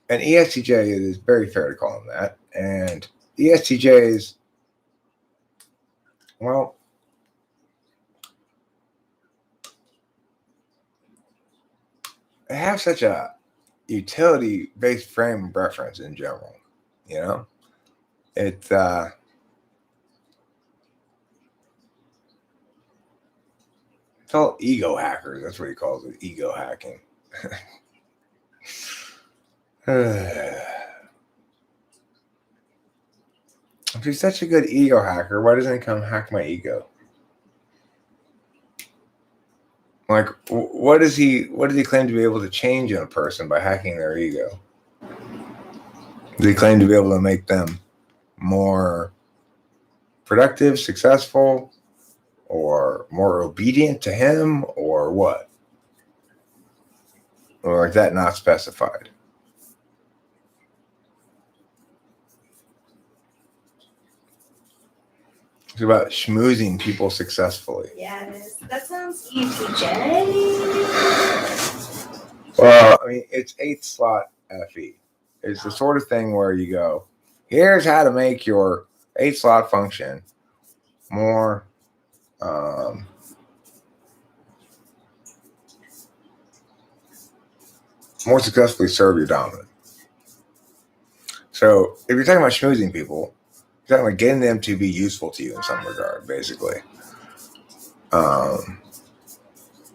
And ESTJ, it is very fair to call him that. And ESTJs, well, they have such a utility-based frame of reference in general, you know? It's all ego hackers. That's what he calls it, ego hacking. If he's such a good ego hacker, why doesn't he come hack my ego? Like, what does he claim to be able to change in a person by hacking their ego? Does he claim to be able to make them more productive, successful, or more obedient to him, or what? Or is that not specified? It's about schmoozing people successfully. Yeah, it is. That sounds ENTJ. Well, I mean, it's 8th slot FE. It's the sort of thing where you go, here's how to make your 8th slot function more more successfully serve your dominant. So if you're talking about schmoozing people, you're talking about getting them to be useful to you in some regard, basically.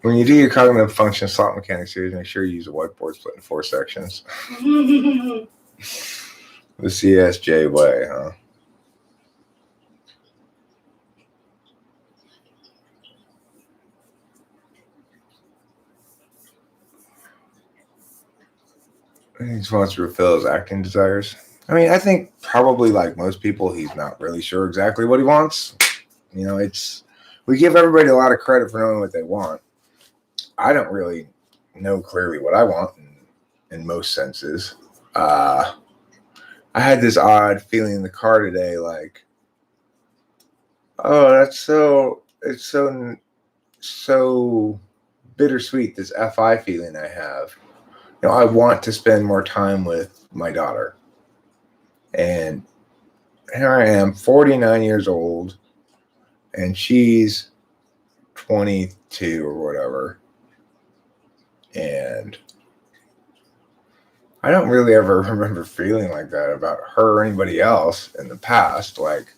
When you do your cognitive function slot mechanics series, make sure you use a whiteboard split in 4 sections. The CSJ way, huh? He just wants to fulfill his acting desires. I mean, I think probably like most people, he's not really sure exactly what he wants. You know, we give everybody a lot of credit for knowing what they want. I don't really know clearly what I want in most senses. I had this odd feeling in the car today, like, oh, it's so bittersweet, this FI feeling I have. You know, I want to spend more time with my daughter. And here I am, 49 years old, and she's 22 or whatever. And I don't really ever remember feeling like that about her or anybody else in the past, like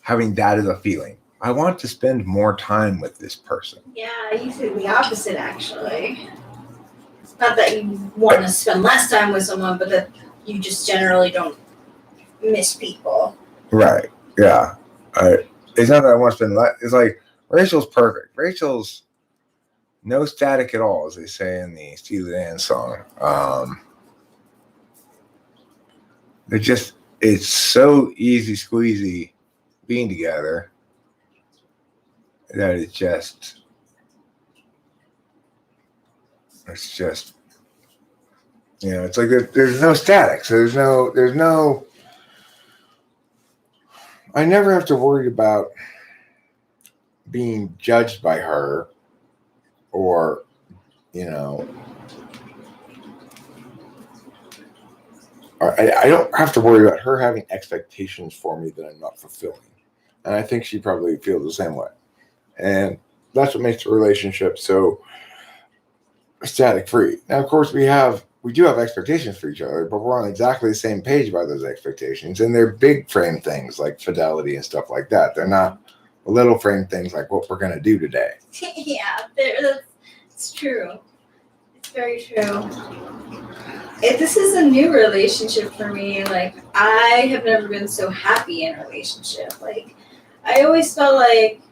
having that as a feeling. I want to spend more time with this person. Yeah, usually the opposite, actually. Not that you want to spend less time with someone, but that you just generally don't miss people. Right. Yeah. It's not that I want to spend less. It's like Rachel's perfect. Rachel's no static at all, as they say in the Steely Dan song. It's so easy squeezy being together that it's just, you know, it's like there's no static. So there's no, I never have to worry about being judged by her or, you know, I don't have to worry about her having expectations for me that I'm not fulfilling. And I think she probably feels the same way. And That's what makes the relationship so static free. Now, of course, we do have expectations for each other, but we're on exactly the same page by those expectations, and they're big frame things like fidelity and stuff like that. They're not little frame things like what we're going to do today. Yeah, it's true. It's very true. This is a new relationship for me. Like, I have never been so happy in a relationship. Like, I always felt like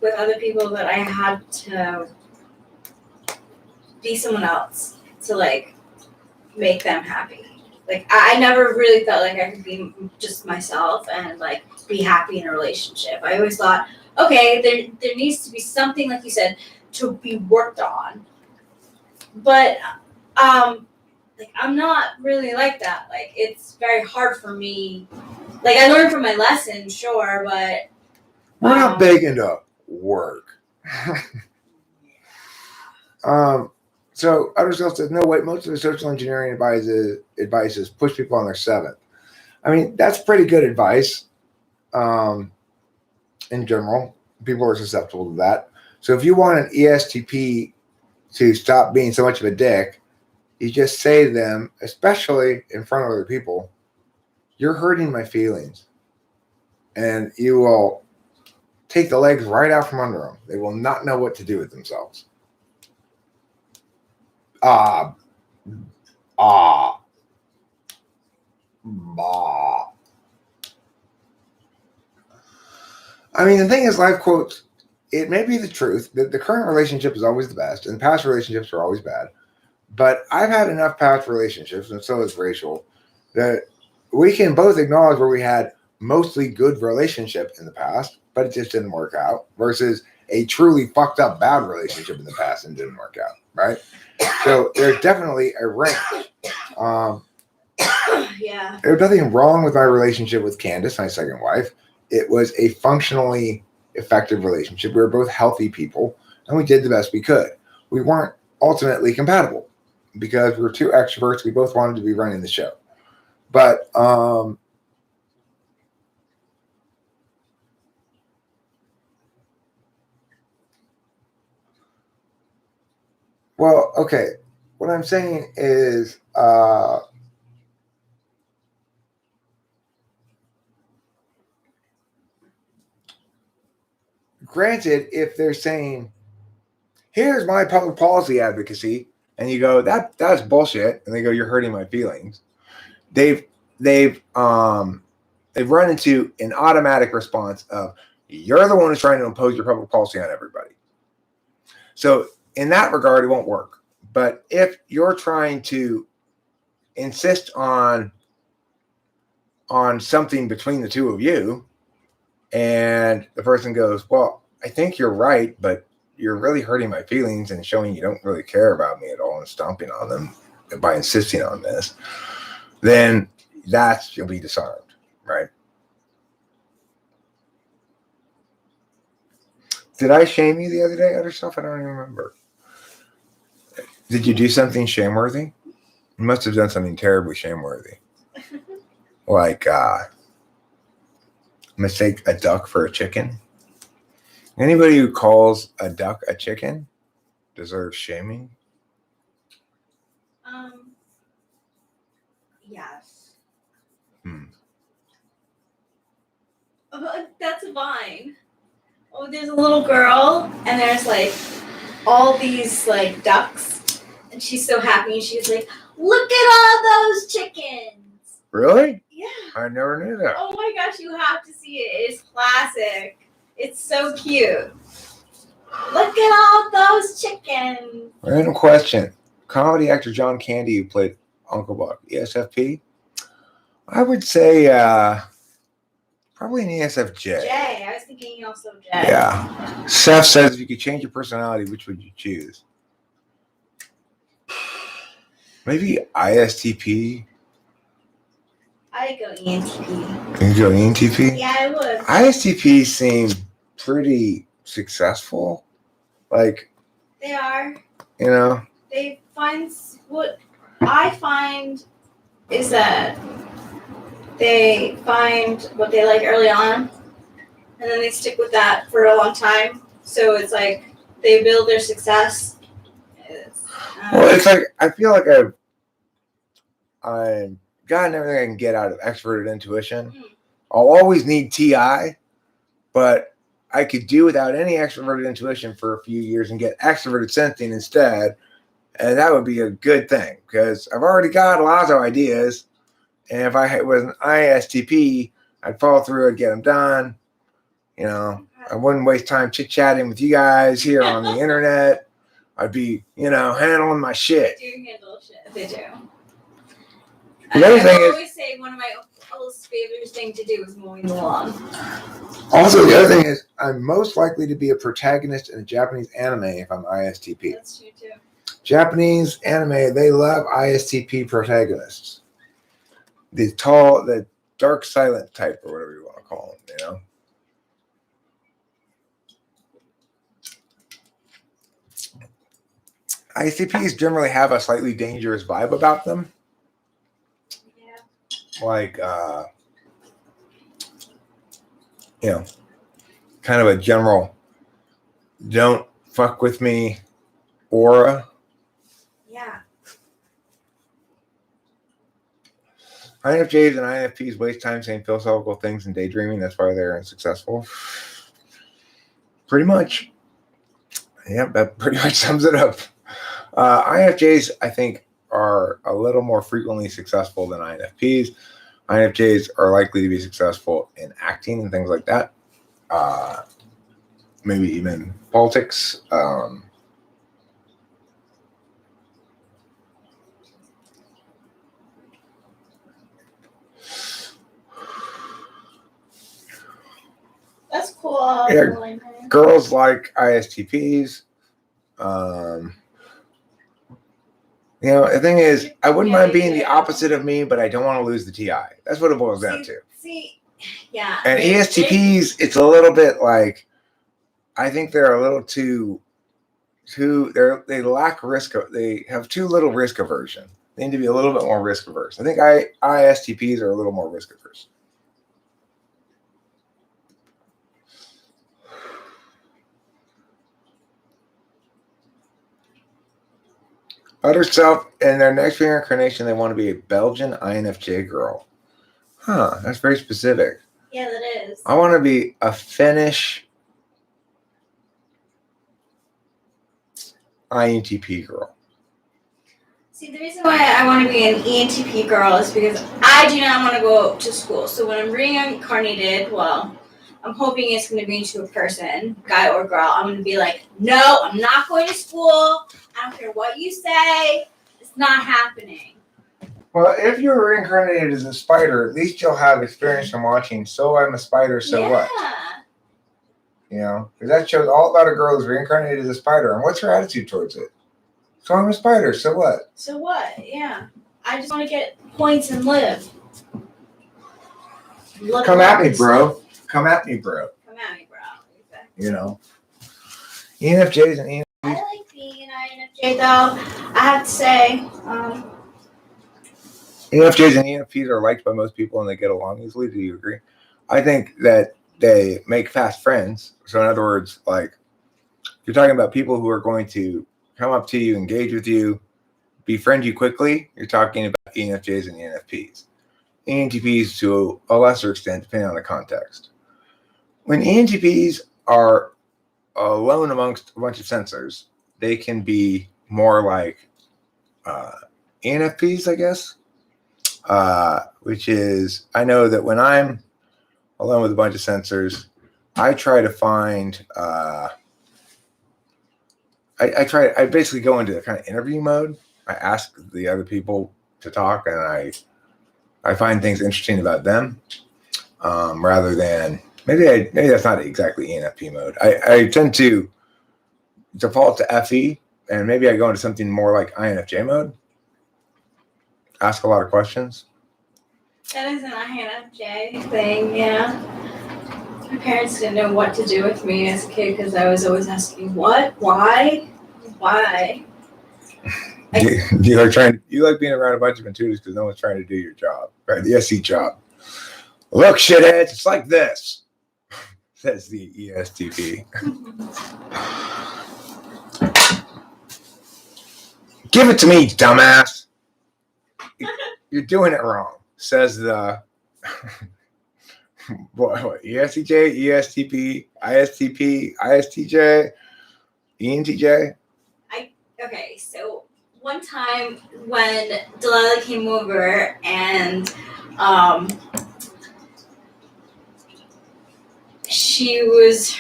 with other people that I had to be someone else to like make them happy. Like, I never really felt like I could be just myself and like be happy in a relationship. I always thought, okay, there needs to be something, like you said, to be worked on. But like, I'm not really like that. Like, it's very hard for me. Like, I learned from my lessons, sure, but we're not big into work. So other stuff says, no, wait, most of the social engineering advices push people on their seventh. I mean, that's pretty good advice. In general, people are susceptible to that. So if you want an ESTP to stop being so much of a dick, you just say to them, especially in front of other people, you're hurting my feelings. And you will take the legs right out from under them. They will not know what to do with themselves. Bah. I mean, the thing is, life quotes, it may be the truth that the current relationship is always the best and past relationships are always bad. But I've had enough past relationships, and so has Rachel, that we can both acknowledge where we had mostly good relationship in the past, but it just didn't work out, versus a truly fucked up bad relationship in the past and didn't work out, right? So there's definitely a range. Yeah. There's nothing wrong with my relationship with Candace, my second wife. It was a functionally effective relationship. We were both healthy people, and we did the best we could. We weren't ultimately compatible because we were two extroverts. We both wanted to be running the show. But well, okay. What I'm saying is granted, if they're saying, here's my public policy advocacy, and you go, that's bullshit, and they go, you're hurting my feelings, they've run into an automatic response of, you're the one who's trying to impose your public policy on everybody. So in that regard, it won't work. But if you're trying to insist on something between the two of you, and the person goes, well, I think you're right, but you're really hurting my feelings and showing you don't really care about me at all and stomping on them by insisting on this, then you'll be disarmed, right? Did I shame you the other day? Other stuff? I don't even remember. Did you do something shameworthy? You must have done something terribly shameworthy. Like mistake a duck for a chicken. Anybody who calls a duck a chicken deserves shaming. Yes. That's fine. Oh, there's a little girl, and there's like all these like ducks, and she's so happy, and she's like, look at all those chickens. Really? Yeah. I never knew that. Oh my gosh, you have to see it. It's classic. It's so cute. Look at all those chickens. Random question. Comedy actor John Candy, who played Uncle Buck, ESFP? I would say probably an ESFJ. J. I was thinking also J. Yeah. Seth says, if you could change your personality, which would you choose? Maybe ISTP. I'd go ENTP. Can you go ENTP? Yeah, I would. ISTP seem pretty successful. Like, they are. You know? They find what I find is that they find what they like early on, and then they stick with that for a long time. So it's like they build their success. Well, it's like I feel like I've gotten everything I can get out of extroverted intuition. I'll always need TI, but I could do without any extroverted intuition for a few years and get extroverted sensing instead. And that would be a good thing because I've already got lots of ideas. And if I was an ISTP, I'd follow through, I'd get them done. You know, I wouldn't waste time chit-chatting with you guys here on the internet. I'd be, handling my shit. They do handle shit. They do. The other thing I always say one of my most favorite things to do is mowing the lawn. Also, the other thing is I'm most likely to be a protagonist in a Japanese anime if I'm ISTP. That's true too. Japanese anime, they love ISTP protagonists. The tall, the dark silent type or whatever you want to call them, ISTPs generally have a slightly dangerous vibe about them. Yeah. Like, kind of a general don't fuck with me aura. Yeah. INFJs and INFPs waste time saying philosophical things and daydreaming. That's why they're unsuccessful. Pretty much. Yep, that pretty much sums it up. INFJs, I think, are a little more frequently successful than INFPs. INFJs are likely to be successful in acting and things like that. Maybe even politics. That's cool. Yeah, girls like ISTPs. The thing is, I wouldn't mind being the opposite of me, but I don't want to lose the TI. That's what it boils down to. Yeah. And ESTPs, it's a little bit like, I think they're a little they lack risk. They have too little risk aversion. They need to be a little bit more risk averse. I think ISTPs are a little more risk averse. Other self, in their next reincarnation, they want to be a Belgian INFJ girl. Huh, that's very specific. Yeah, that is. I want to be a Finnish INTP girl. See, the reason why I want to be an ENTP girl is because I do not want to go to school. So when I'm reincarnated, well, I'm hoping it's going to be into a person, guy or girl. I'm going to be like, no, I'm not going to school. I don't care what you say. It's not happening. Well, if you're reincarnated as a spider, at least you'll have experience from watching So I'm a Spider, So What? Because that shows all about a girl who's reincarnated as a spider. And what's her attitude towards it? So I'm a spider, so what? So what? Yeah. I just want to get points and live. Come at me, bro. Come at me, bro. Come at me, bro. Exactly. ENFJs and ENFPs. I like being an INFJ, though. I have to say, ENFJs and ENFPs are liked by most people and they get along easily. Do you agree? I think that they make fast friends. So in other words, like, if you're talking about people who are going to come up to you, engage with you, befriend you quickly, you're talking about ENFJs and ENFPs. ENTPs to a lesser extent, depending on the context. When ENTPs are alone amongst a bunch of sensors, they can be more like ENFPs, I guess. Which is, I know that when I'm alone with a bunch of sensors, I try to find, I basically go into kind of interview mode. I ask the other people to talk and I find things interesting about them, rather than, maybe that's not exactly ENFP mode. I tend to default to FE and maybe I go into something more like INFJ mode. Ask a lot of questions. That is an INFJ thing, yeah. My parents didn't know what to do with me as a kid because I was always asking, what? Why? You like being around a bunch of intuitives because no one's trying to do your job, right? The SE job. Look, shitheads, it's like this. says the ESTP. Give it to me, dumbass. You're doing it wrong, says the what, ESTJ, ESTP, ISTP, ISTJ, ENTJ. Okay, so one time when Delilah came over and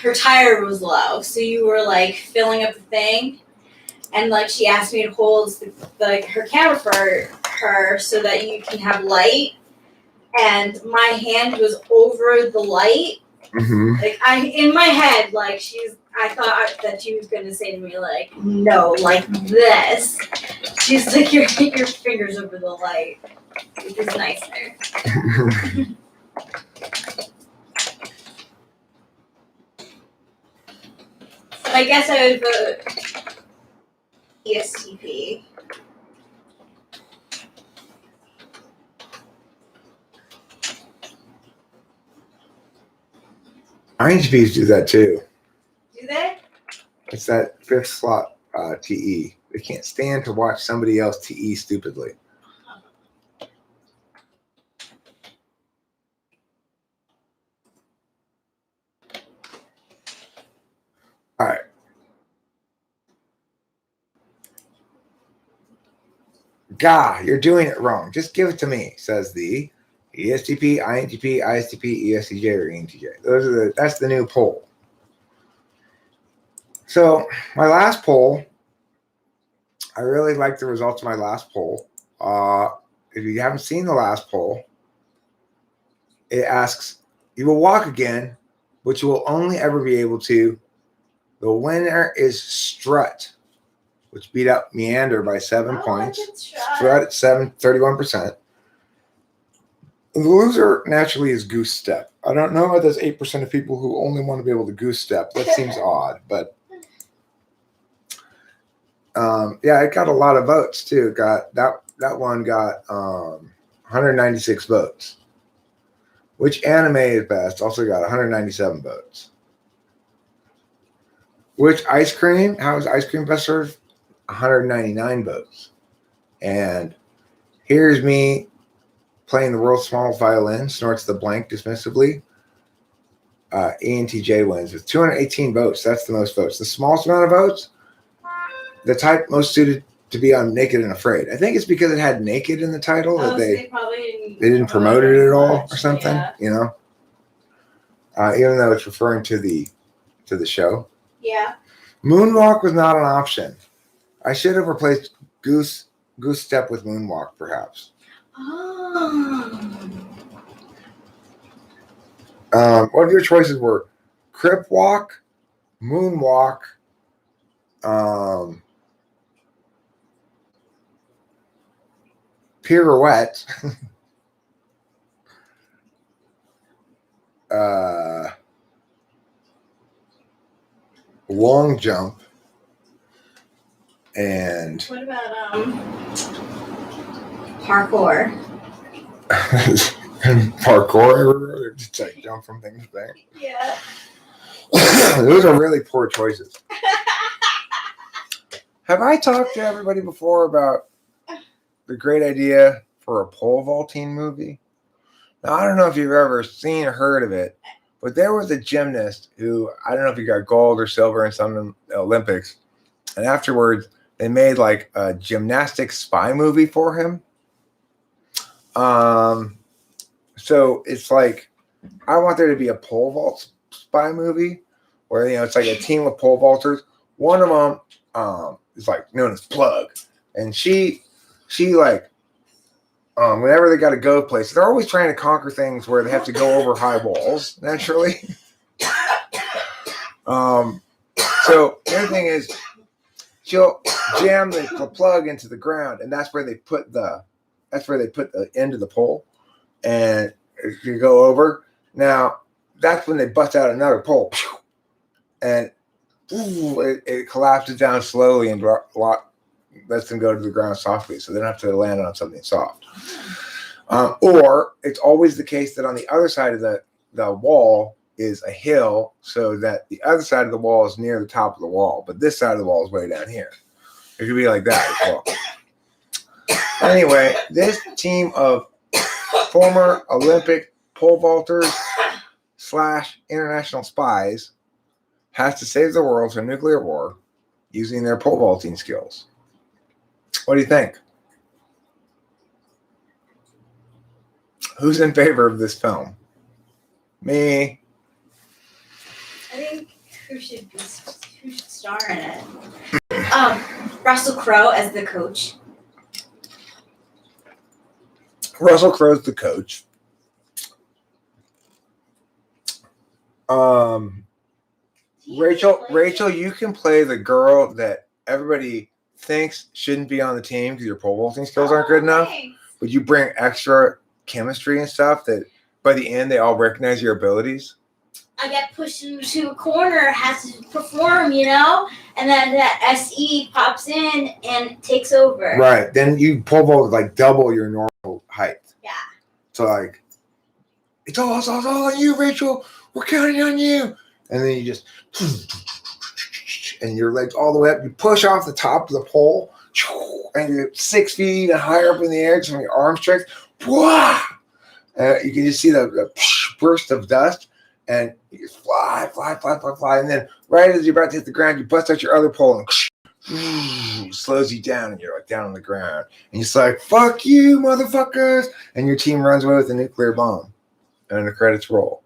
her tire was low, so you were like filling up the thing, and like she asked me to hold her camera for her so that you can have light, and my hand was over the light. Mm-hmm. Like in my head, like I thought that she was gonna say to me like, no, like this. She's like, your fingers over the light, which is nicer. But I guess I would vote ESTP. INTPs do that too. Do they? It's that fifth slot TE. They can't stand to watch somebody else TE stupidly. All right. Gah, you're doing it wrong. Just give it to me, says the ESTP, INTP, ISTP, ESTJ, or ENTJ. That's the new poll. So my last poll, I really like the results of my last poll. If you haven't seen the last poll, it asks, you will walk again, but you will only ever be able to. The winner is Strut, which beat up Meander by 7 points. Strut at 31%. The loser naturally is Goose Step. I don't know why there's 8% of people who only want to be able to Goose Step. That seems odd, but yeah, it got a lot of votes too. That one got 196 votes. Which anime is best? Also got 197 votes. Which ice cream? How is ice cream best served? 199 votes. And here's me playing the world's smallest violin, snorts the blank dismissively. ENTJ wins with 218 votes. That's the most votes. The smallest amount of votes, the type most suited to be on Naked and Afraid. I think it's because it had naked in the title that they didn't promote it at all or something, you know? Even though it's referring to the show. Yeah. Moonwalk was not an option. I should have replaced Goose Step with Moonwalk, perhaps. What of your choices were Crip Walk, Moonwalk, Pirouette, Long Jump, and what about parkour? Parkour, just like jump from thing to thing. Yeah. Those are really poor choices. Have I talked to everybody before about the great idea for a pole vaulting movie? Now, I don't know if you've ever seen or heard of it, but there was a gymnast who, I don't know if he got gold or silver in some Olympics, and afterwards they made like a gymnastics spy movie for him. So it's like, I want there to be a pole vault spy movie where, you know, it's like a team of pole vaulters. One of them is like known as Plug, and she like, whenever they got to go places, they're always trying to conquer things where they have to go over high walls naturally. So the other thing is, she'll jam the plug into the ground, and that's where they put the end of the pole, and you go over. Now that's when they bust out another pole, and it collapses down slowly and lets them go to the ground softly, so they don't have to land on something soft. Or it's always the case that on the other side of the wall is a hill so that the other side of the wall is near the top of the wall, but this side of the wall is way down here. It could be like that as well. Anyway, this team of former Olympic pole vaulters / international spies has to save the world from nuclear war using their pole vaulting skills. What do you think? Who's in favor of this film? Me. I think who should star in it? Russell Crowe as the coach. Russell Crowe's the coach. Rachel, you can play the girl that everybody thinks shouldn't be on the team because your pole vaulting skills aren't good enough. Thanks. But you bring extra chemistry and stuff that by the end they all recognize your abilities. I get pushed into a corner, has to perform, and then that SE pops in and takes over. Right. Then you pole vault like double your normal height. Yeah. So like, it's all on you, Rachel. We're counting on you. And then you just, and your legs all the way up. You push off the top of the pole, and you're 6 feet and higher up in the air, just from your arm strength. You can just see the burst of dust. And you just fly. And then right as you're about to hit the ground, you bust out your other pole and slows you down. And you're like down on the ground. And you're like, fuck you, motherfuckers. And your team runs away with a nuclear bomb. And the credits roll.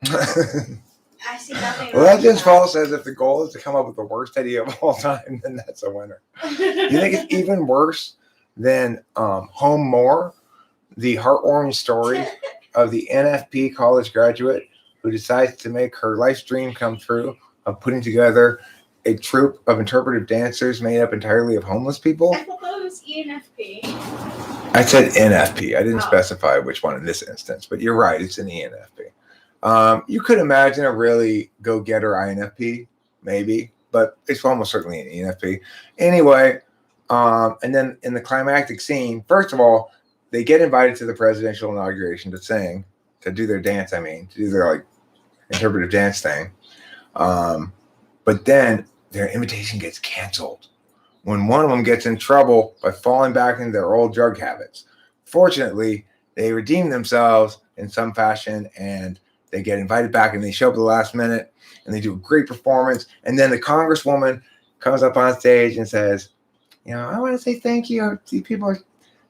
I see nothing. Well, that just falls says if the goal is to come up with the worst idea of all time, then that's a winner. You think it's even worse than Home More? The heartwarming story of the NFP college graduate who decides to make her life's dream come true of putting together a troupe of interpretive dancers made up entirely of homeless people. I thought that was ENFP. I said NFP. I didn't specify which one in this instance, but you're right. It's an ENFP. You could imagine a really go-getter INFP, maybe, but it's almost certainly an ENFP. Anyway, and then in the climactic scene, first of all, they get invited to the presidential inauguration to do their dance, to do their like interpretive dance thing. But then their invitation gets canceled when one of them gets in trouble by falling back into their old drug habits. Fortunately, they redeem themselves in some fashion and they get invited back and they show up at the last minute and they do a great performance. And then the congresswoman comes up on stage and says, I want to say thank you.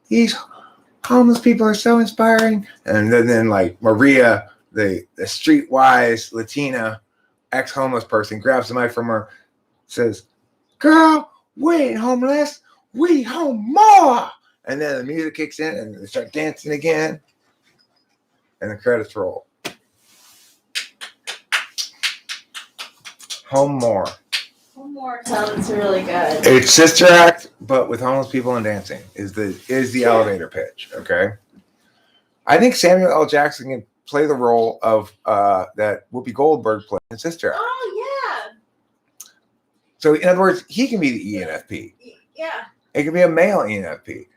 These homeless people are so inspiring. And then like Maria, the streetwise Latina ex-homeless person, grabs the mic from her, says, girl, we ain't homeless, we home more. And then the music kicks in and they start dancing again. And the credits roll. Home More. Home More sounds really good. It's Sister Act, but with homeless people and dancing is the elevator pitch. Okay. I think Samuel L. Jackson can play the role of that Whoopi Goldberg played in Sister Act. Oh yeah. So in other words, he can be the ENFP. Yeah. It can be a male ENFP.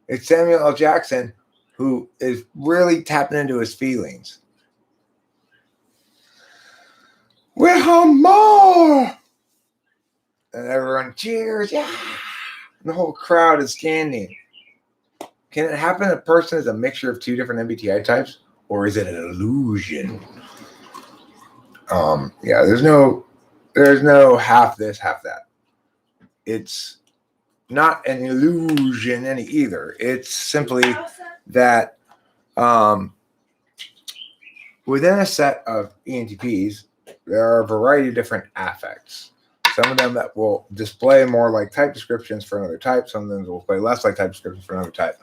It's Samuel L. Jackson who is really tapping into his feelings. We're home more. And everyone cheers. Yeah. And the whole crowd is standing. Can it happen a person is a mixture of two different MBTI types? Or is it an illusion? There's no half this, half that. It's not an illusion either. It's simply that within a set of ENTPs, there are a variety of different affects. Some of them that will display more like type descriptions for another type. Some of them will play less like type descriptions for another type.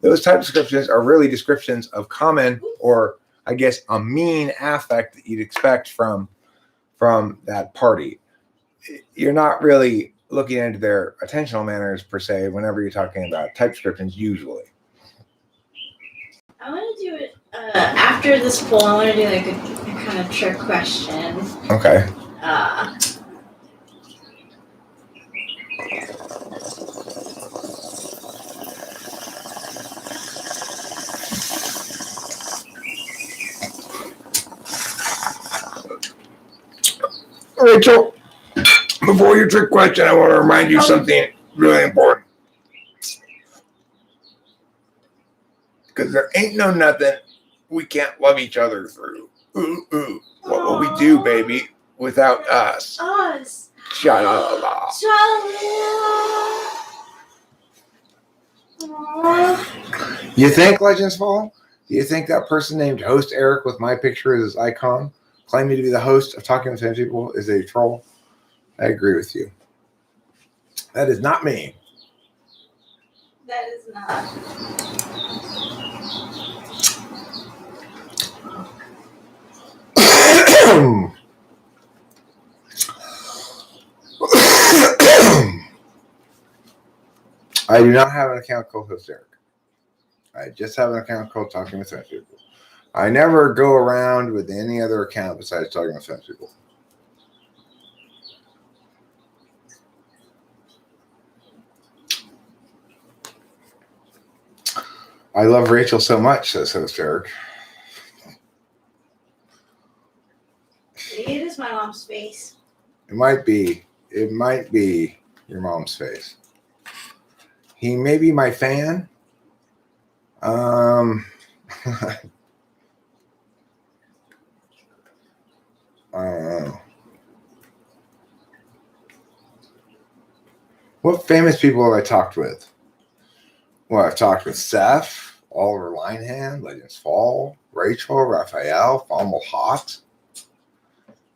Those type descriptions are really descriptions of common or, I guess, a mean affect that you'd expect from that party. You're not really looking into their attentional manners per se whenever you're talking about type descriptions usually. I want to do it after this poll. I want to do like a kind of trick question. Okay. Rachel, before your trick question, I want to remind you something really important. Because there ain't no nothing we can't love each other through. Ooh, ooh. What will we do, baby, without us? Us. Sha-la-la. You think Legends Fall? Do you think that person named Host Eric with my picture as his icon, claiming to be the host of Talking with Famous People, is a troll? I agree with you. That is not me. That is not. I do not have an account called Host Eric. I just have an account called Talking with Famous People. I never go around with any other account besides Talking with Famous People. I love Rachel so much, says Host Eric. It is my mom's face. It might be your mom's face. He may be my fan. I don't know. What famous people have I talked with? Well, I've talked with Seth, Oliver Linehan, Legends Fall, Rachel, Raphael, Fumble Hot.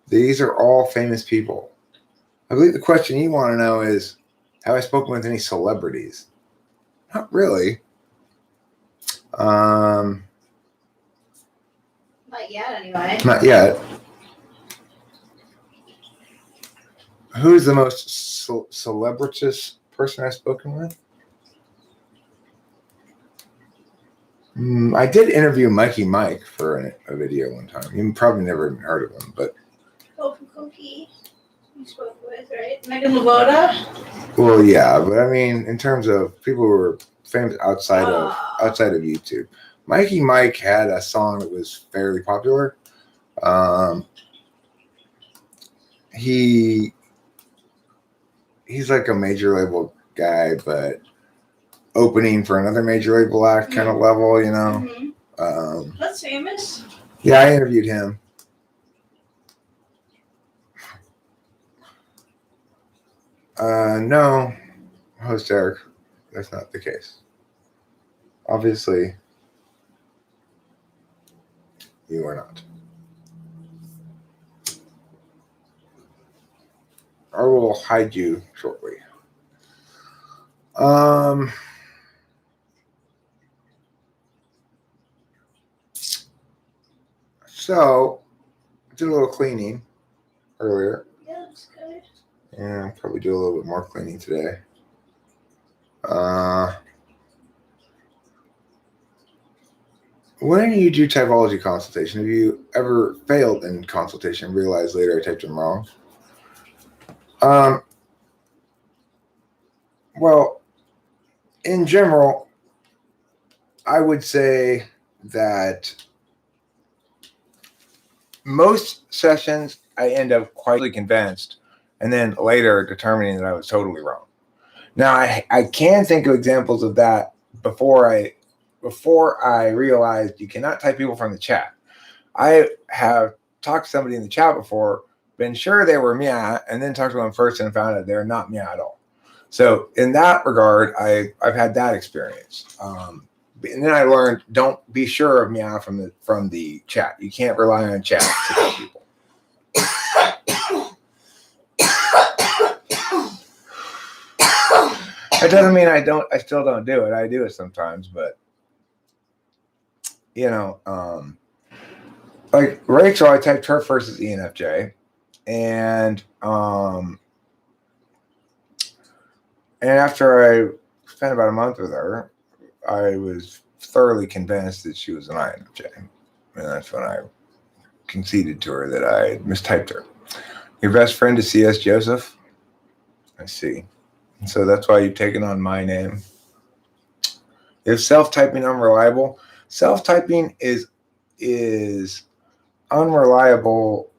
These are all famous people. I believe the question you want to know is, have I spoken with any celebrities? Not really. Not yet, anyway. Not yet. Who's the most celebritous person I've spoken with? I did interview Mikey Mike for a video one time. You probably never even heard of him, but. Kofu Cookie, you spoke with, right? Megan Laboda? Well, yeah, but I mean, in terms of people who were famous outside of YouTube, Mikey Mike had a song that was fairly popular. He's like a major label guy, but opening for another major label act kind of level, you know. Mm-hmm. That's famous. Yeah, I interviewed him. No, Host Eric, that's not the case. Obviously, you are not. I will hide you shortly. So, I did a little cleaning earlier. Yeah, looks good. Yeah, I'll probably do a little bit more cleaning today. When you do typology consultation, have you ever failed in consultation and realized later I typed them wrong? Well, in general, I would say that most sessions I end up quite convinced and then later determining that I was totally wrong. Now, I can think of examples of that before I realized you cannot type people from the chat. I have talked to somebody in the chat before, been sure they were Mia, and then talked to them first and found out they're not Mia at all. So in that regard, I've had that experience. And then I learned, don't be sure of Mia from the chat. You can't rely on chat to tell people. It doesn't mean I still don't do it. I do it sometimes, but you know, like Rachel, I typed her first as ENFJ, and after I spent about a month with her, I was thoroughly convinced that she was an INFJ, and that's when I conceded to her that I mistyped her. Your best friend is C.S. Joseph? I see. So that's why you've taken on my name. Is self-typing unreliable? Self-typing is unreliable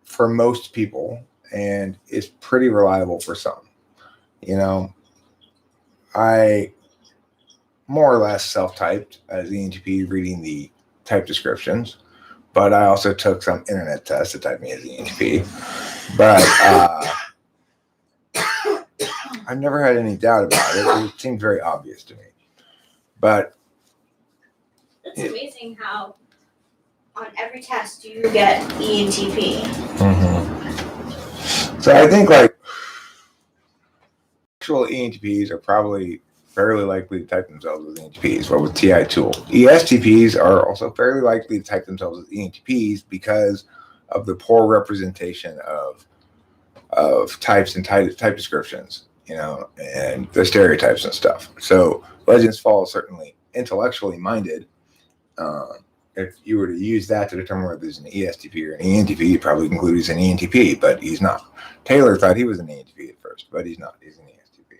for most people, and is pretty reliable for some. You know, I more or less self-typed as ENTP reading the type descriptions, but I also took some internet tests to type me as ENTP. But I've never had any doubt about it. It seemed very obvious to me. But it's amazing how on every test you get ENTP. Mm-hmm. So I think like actual ENTPs are probably fairly likely to type themselves as ENTPs, but with TI tool. ESTPs are also fairly likely to type themselves as ENTPs because of the poor representation of types and type descriptions, you know, and the stereotypes and stuff. So Legends Fall is certainly intellectually minded. If you were to use that to determine whether there's an ESTP or an ENTP, you'd probably conclude he's an ENTP, but he's not. Taylor thought he was an ENTP at first, but he's not. He's an ESTP.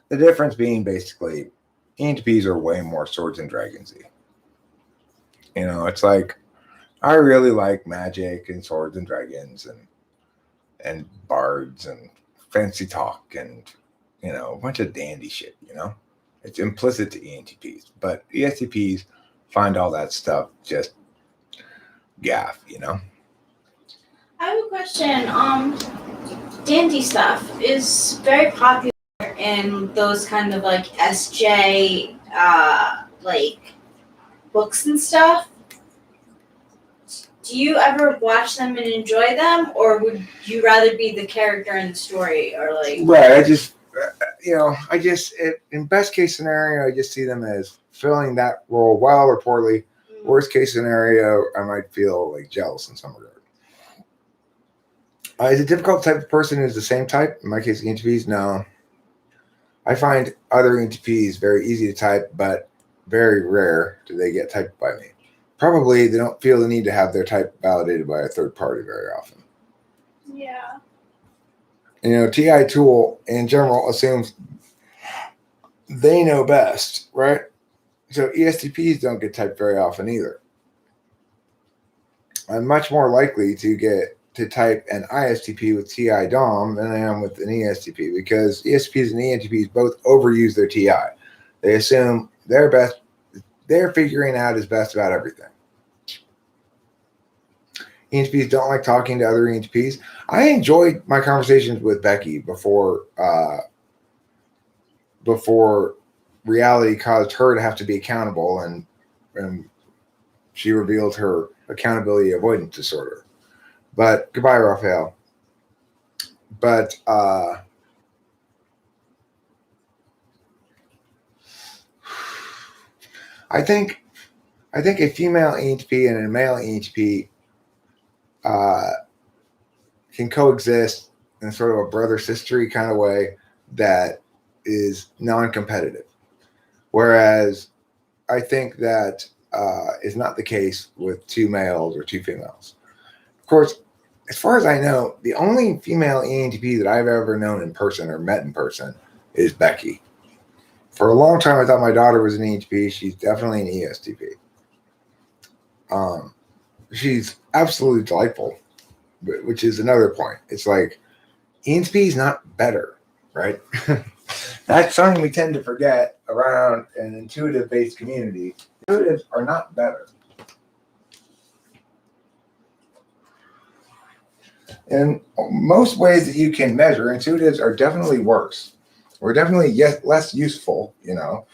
The difference being basically ENTPs are way more swords and dragonsy. You know, it's like I really like magic and swords and dragons and bards and fancy talk and, you know, a bunch of dandy shit, you know. It's implicit to ENTPs, but ESTPs find all that stuff just gaff, you know. I have a question. Dandy stuff is very popular in those kind of like SJ like books and stuff. Do you ever watch them and enjoy them, or would you rather be the character in the story, or like? Right. I just, you know, in best case scenario, I just see them as filling that role well or poorly. Worst case scenario, I might feel like jealous in some regard. Is it difficult to type of person who's the same type? In my case, ENTPs, no. I find other ENTPs very easy to type, but very rare do they get typed by me. Probably they don't feel the need to have their type validated by a third party very often. Yeah. You know, TI tool in general assumes they know best, right? So ESTPs don't get typed very often either. I'm much more likely to type an ISTP with TI DOM than I am with an ESTP because ESTPs and ENTPs both overuse their TI. They assume they're figuring out as best about everything. ENTPs don't like talking to other ENTPs. I enjoyed my conversations with Becky before reality caused her to have to be accountable, and she revealed her accountability avoidance disorder. But goodbye, Raphael. But I think a female ENTP and a male ENTP can coexist in sort of a brother-sistery kind of way that is non-competitive. Whereas I think that is not the case with two males or two females. Of course, as far as I know, the only female ENTP that I've ever known in person or met in person is Becky. For a long time, I thought my daughter was an ENTP. She's definitely an ESTP. She's absolutely delightful, which is another point. It's like ENTP is not better, right? That's something we tend to forget around an intuitive-based community. Intuitives are not better. In most ways that you can measure, intuitives are definitely worse. We're definitely less useful, you know.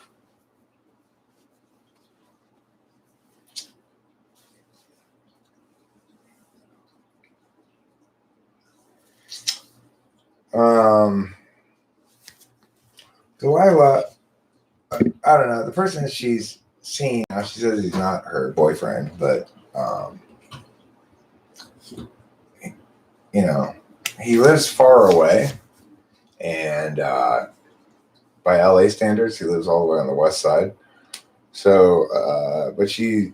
Delilah, I don't know. The person that she's seen now, she says he's not her boyfriend, but you know, he lives far away, and by LA standards, he lives all the way on the west side. So, but she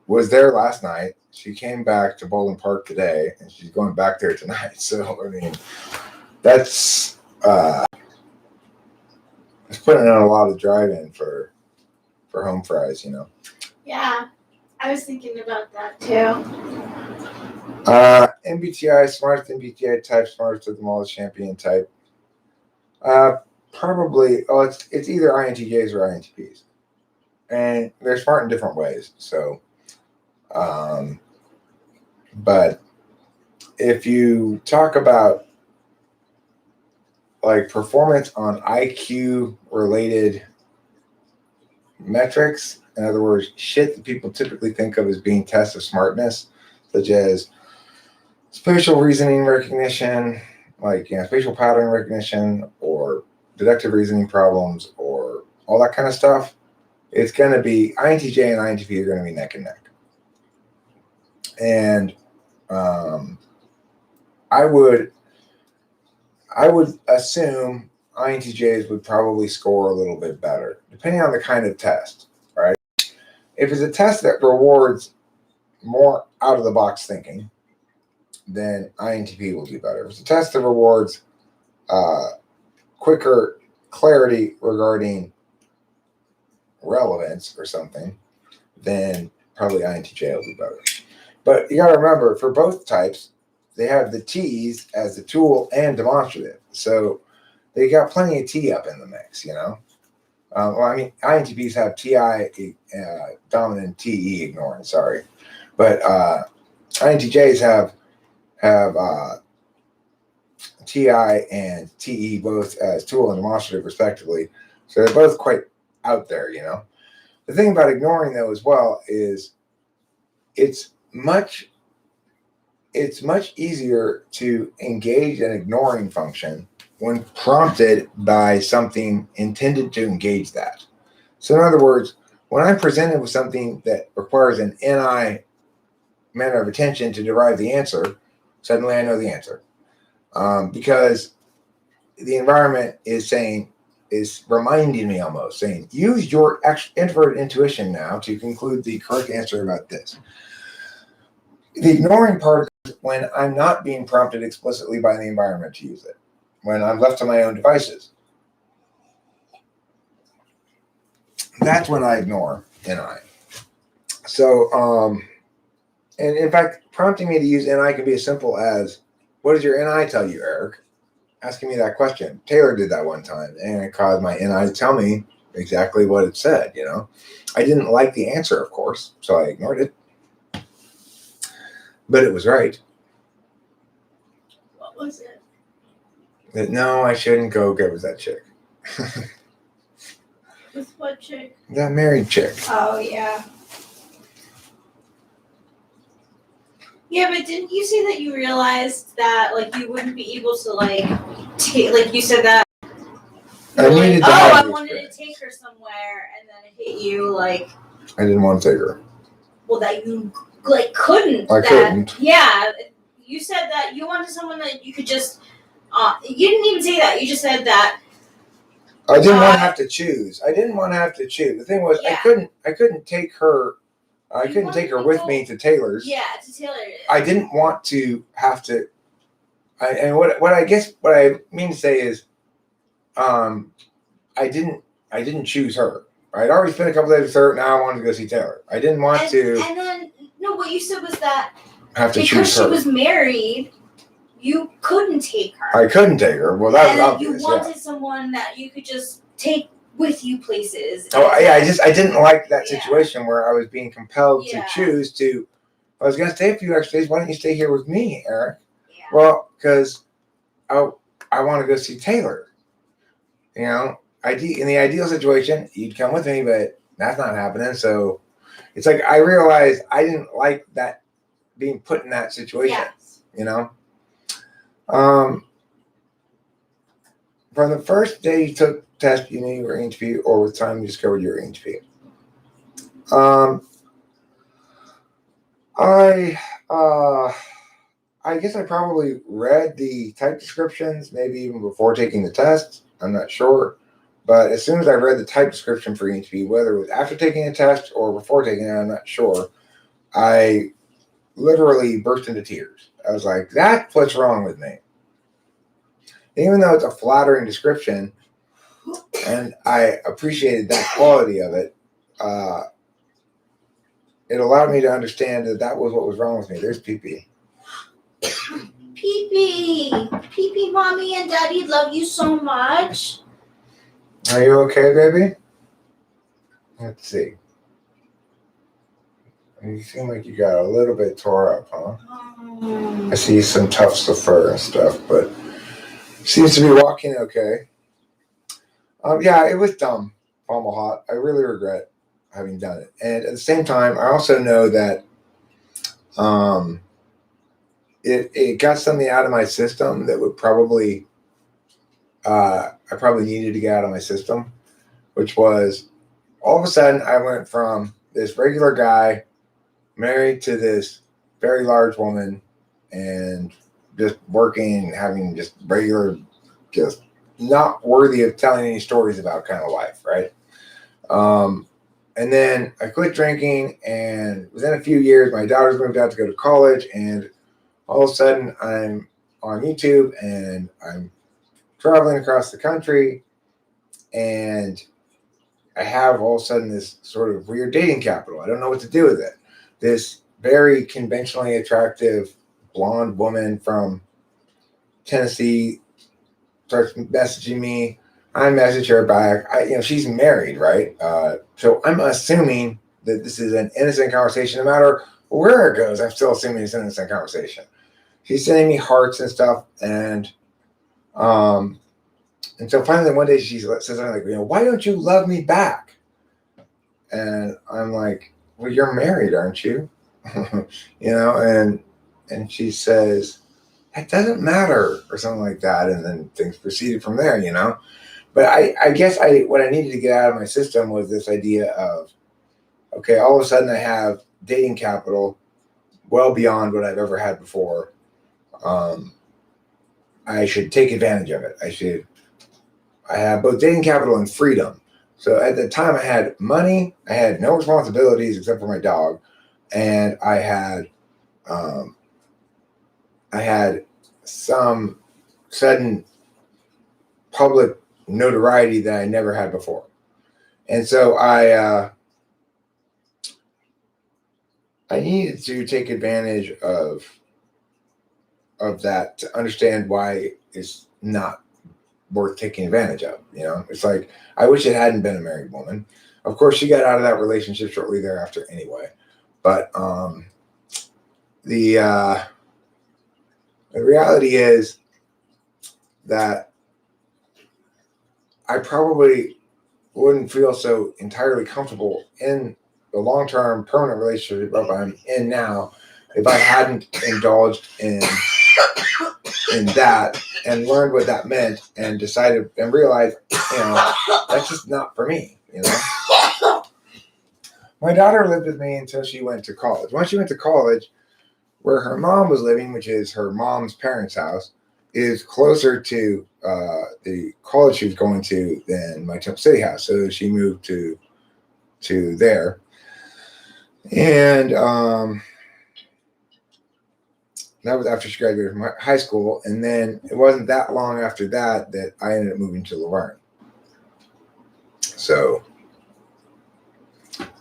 was there last night. She came back to Baldwin Park today, and she's going back there tonight. So, I mean, that's it's putting in a lot of drive-in for home fries, you know. Yeah, I was thinking about that too. MBTI, smartest MBTI type, smartest of them all, champion type. Probably, it's either INTJs or INTPs. And they're smart in different ways. So, but if you talk about like performance on IQ related metrics, in other words, shit that people typically think of as being tests of smartness, such as spatial reasoning recognition, like spatial pattern recognition, or deductive reasoning problems, or all that kind of stuff, it's going to be INTJ and INTP are going to be neck and neck. And I would assume INTJs would probably score a little bit better, depending on the kind of test, right? If it's a test that rewards more out of the box thinking, then INTP will do better. If it's a test that rewards quicker clarity regarding relevance or something, then probably INTJ will do better. But you got to remember, for both types, they have the T's as the tool and demonstrative. So they got plenty of T up in the mix, INTPs have TI dominant, TE ignoring, sorry. But INTJs have TI and TE both as tool and demonstrative, respectively. So they're both quite out there, The thing about ignoring, though, as well, is it's much easier to engage an ignoring function when prompted by something intended to engage that. So in other words, when I'm presented with something that requires an NI manner of attention to derive the answer, suddenly I know the answer. Because the environment is reminding me almost, saying, use your introverted intuition now to conclude the correct answer about this. The ignoring part is when I'm not being prompted explicitly by the environment to use it, when I'm left to my own devices. That's when I ignore NI. So, and in fact, prompting me to use NI can be as simple as, what does your NI tell you, Eric? Asking me that question. Taylor did that one time, and it caused my NI to tell me exactly what it said, I didn't like the answer, of course, so I ignored it. But it was right. What was it? That no, I shouldn't go get with that chick. With what chick? That married chick. Oh, yeah. Yeah, but didn't you say that you realized that, you wouldn't be able to, take, you said that, I wanted to take her somewhere, and then it hit you, I didn't want to take her. Well, that you, couldn't. Couldn't. Yeah, you said that you wanted someone that you could just, you didn't even say that, you just said that. I didn't want to have to choose. The thing was, yeah. I couldn't take her. I couldn't take her with me to Taylor's. Yeah, to Taylor's. I didn't want to have to. And what I mean to say is, I didn't choose her. I'd already spent a couple days with her. Now I wanted to go see Taylor. I didn't want to. And then what you said was that have to because choose her. She was married, you couldn't take her. I couldn't take her. Well, that was obvious. You wanted someone that you could just take with you places. Oh yeah, I didn't like that situation where I was being compelled to choose to. I was going to stay a few extra days. Why don't you stay here with me, Eric? Yeah. Well, because I want to go see Taylor. In the ideal situation, you'd come with me, but that's not happening. So it's like I realized I didn't like that being put in that situation. Yes. From the first day you took the test, you knew you were ENTP, or with time you discovered you were ENTP. I guess I probably read the type descriptions, maybe even before taking the test. I'm not sure. But as soon as I read the type description for ENTP, whether it was after taking a test or before taking it, I'm not sure, I literally burst into tears. I was like, that's what's wrong with me. Even though it's a flattering description, and I appreciated that quality of it, it allowed me to understand that was what was wrong with me. There's PP. Pee, mommy and daddy love you so much. Are you okay, baby? Let's see. You seem like you got a little bit tore up, huh? I see some tufts of fur and stuff, but seems to be walking okay. Yeah, it was dumb, Pommel Hot. I really regret having done it. And at the same time, I also know that it got something out of my system that would probably I probably needed to get out of my system, which was all of a sudden I went from this regular guy married to this very large woman and just working, having just regular, just not worthy of telling any stories about kind of life, right? And then I quit drinking, and within a few years, my daughters moved out to go to college, and all of a sudden, I'm on YouTube and I'm traveling across the country, and I have all of a sudden this sort of weird dating capital. I don't know what to do with it. This very conventionally attractive blonde woman from Tennessee starts messaging me. I message her back. She's married, right? So I'm assuming that this is an innocent conversation. No matter where it goes, I'm still assuming it's an innocent conversation. She's sending me hearts and stuff, and so finally one day she says something like, why don't you love me back? And I'm like, well, you're married, aren't you? And she says, it doesn't matter, or something like that, and then things proceeded from there, But I guess what I needed to get out of my system was this idea of, okay, all of a sudden I have dating capital well beyond what I've ever had before. I should take advantage of it. I have both dating capital and freedom. So at the time I had money, I had no responsibilities except for my dog, and I had some sudden public notoriety that I never had before. And so I needed to take advantage of that to understand why it's not worth taking advantage of. It's like, I wish it hadn't been a married woman. Of course, she got out of that relationship shortly thereafter anyway. But the reality is that I probably wouldn't feel so entirely comfortable in the long-term permanent relationship that I'm in now if I hadn't indulged in that and learned what that meant and decided and realized, that's just not for me, My daughter lived with me until she went to college. Once she went to college, where her mom was living, which is her mom's parents' house, is closer to the college she was going to than my Temple City house. So she moved to there. And that was after she graduated from high school. And then it wasn't that long after that I ended up moving to Laverne. So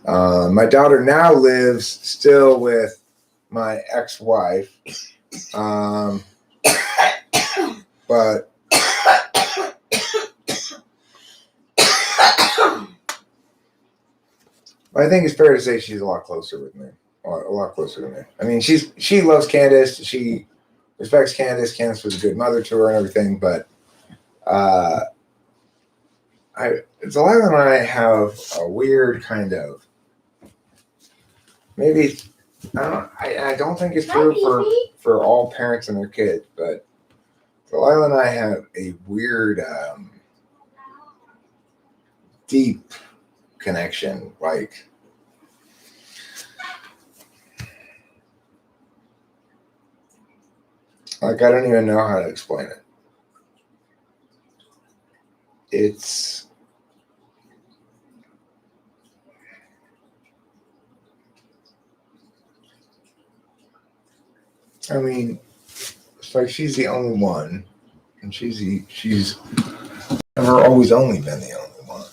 my daughter now lives still with my ex-wife. But I think it's fair to say she's a lot closer with me. A lot closer to me. I mean, she loves Candace. She respects Candace. Candace was a good mother to her and everything. But Delilah and I have a weird kind of, maybe, I don't think it's true for all parents and their kids, but Delilah and I have a weird, deep connection. Like I don't even know how to explain it. It's like she's the only one, and she's never always only been the only one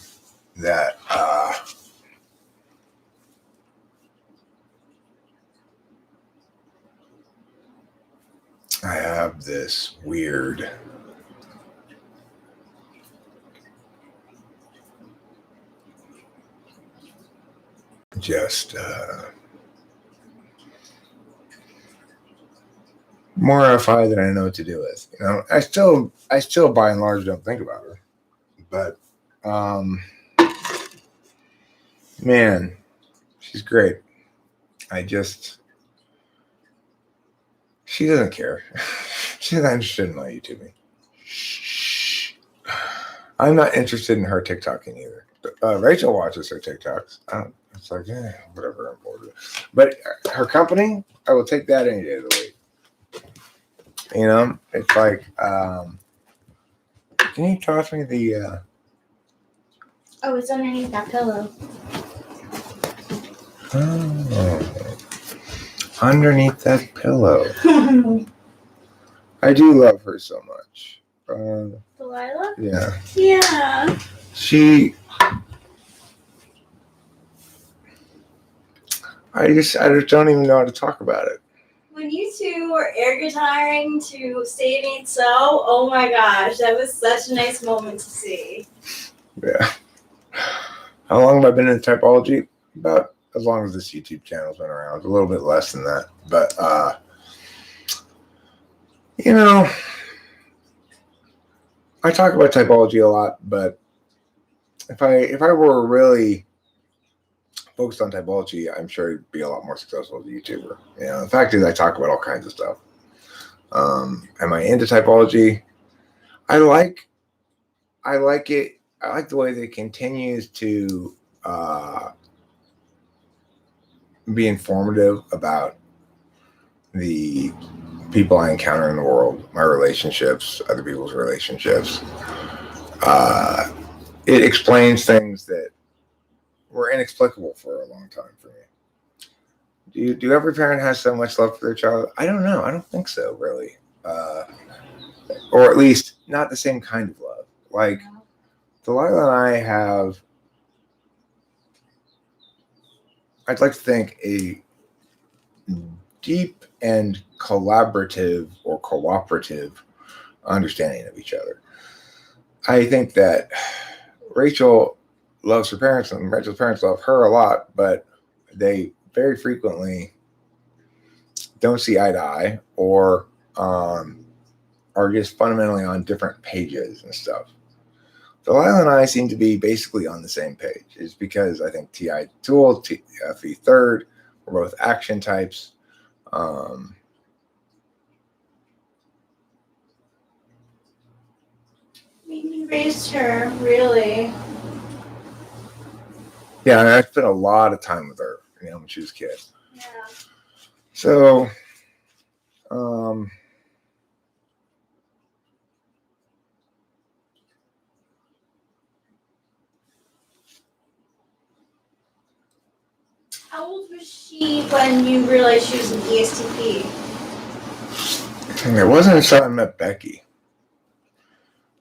that this weird just mortified that I know what to do with. You know, I still by and large don't think about her. But man, she's great. She doesn't care. She's not interested in my YouTubing. I'm not interested in her TikToking either. Rachel watches her TikToks. It's like, whatever, I'm bored with it. But her company, I will take that any day of the week. You know, it's like, can you toss me the... Oh, it's underneath that pillow. Oh, underneath that pillow. I do love her so much. Delilah? Yeah. Yeah. I just don't even know how to talk about it. When you two were air guitaring to Say It Ain't So, oh my gosh, that was such a nice moment to see. Yeah. How long have I been in typology? About as long as this YouTube channel's been around. A little bit less than that. But, you know, I talk about typology a lot, but if I were really focused on typology, I'm sure I'd be a lot more successful as a YouTuber. You know, the fact is I talk about all kinds of stuff. Am I into typology? I like it. I like the way that it continues to be informative about the people I encounter in the world, my relationships, other people's relationships. It explains things that were inexplicable for a long time for me. Do every parent have so much love for their child? I don't know. I don't think so, really. Or at least not the same kind of love. Like, Delilah and I have, I'd like to think, a deep and collaborative or cooperative understanding of each other. I think that Rachel loves her parents and Rachel's parents love her a lot, but they very frequently don't see eye to eye or are just fundamentally on different pages and stuff. Delilah and I seem to be basically on the same page. It's because I think TI tool, FE third, we're both action types. We raised her, really. Yeah, and I spent a lot of time with her, you know, when she was a kid. Yeah. So, How old was she when you realized she was an ESTP? it wasn't until I met Becky.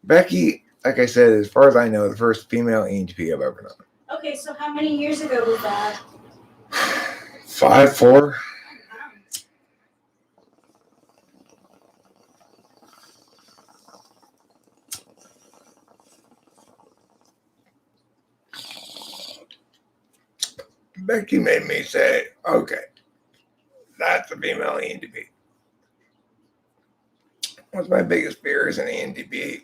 Becky, like I said, as far as I know, the first female ENTP I've ever known. Okay, so how many years ago was that? 5, 4. Becky made me say, okay, that's a female ENTP. What's my biggest fear as an ENTP?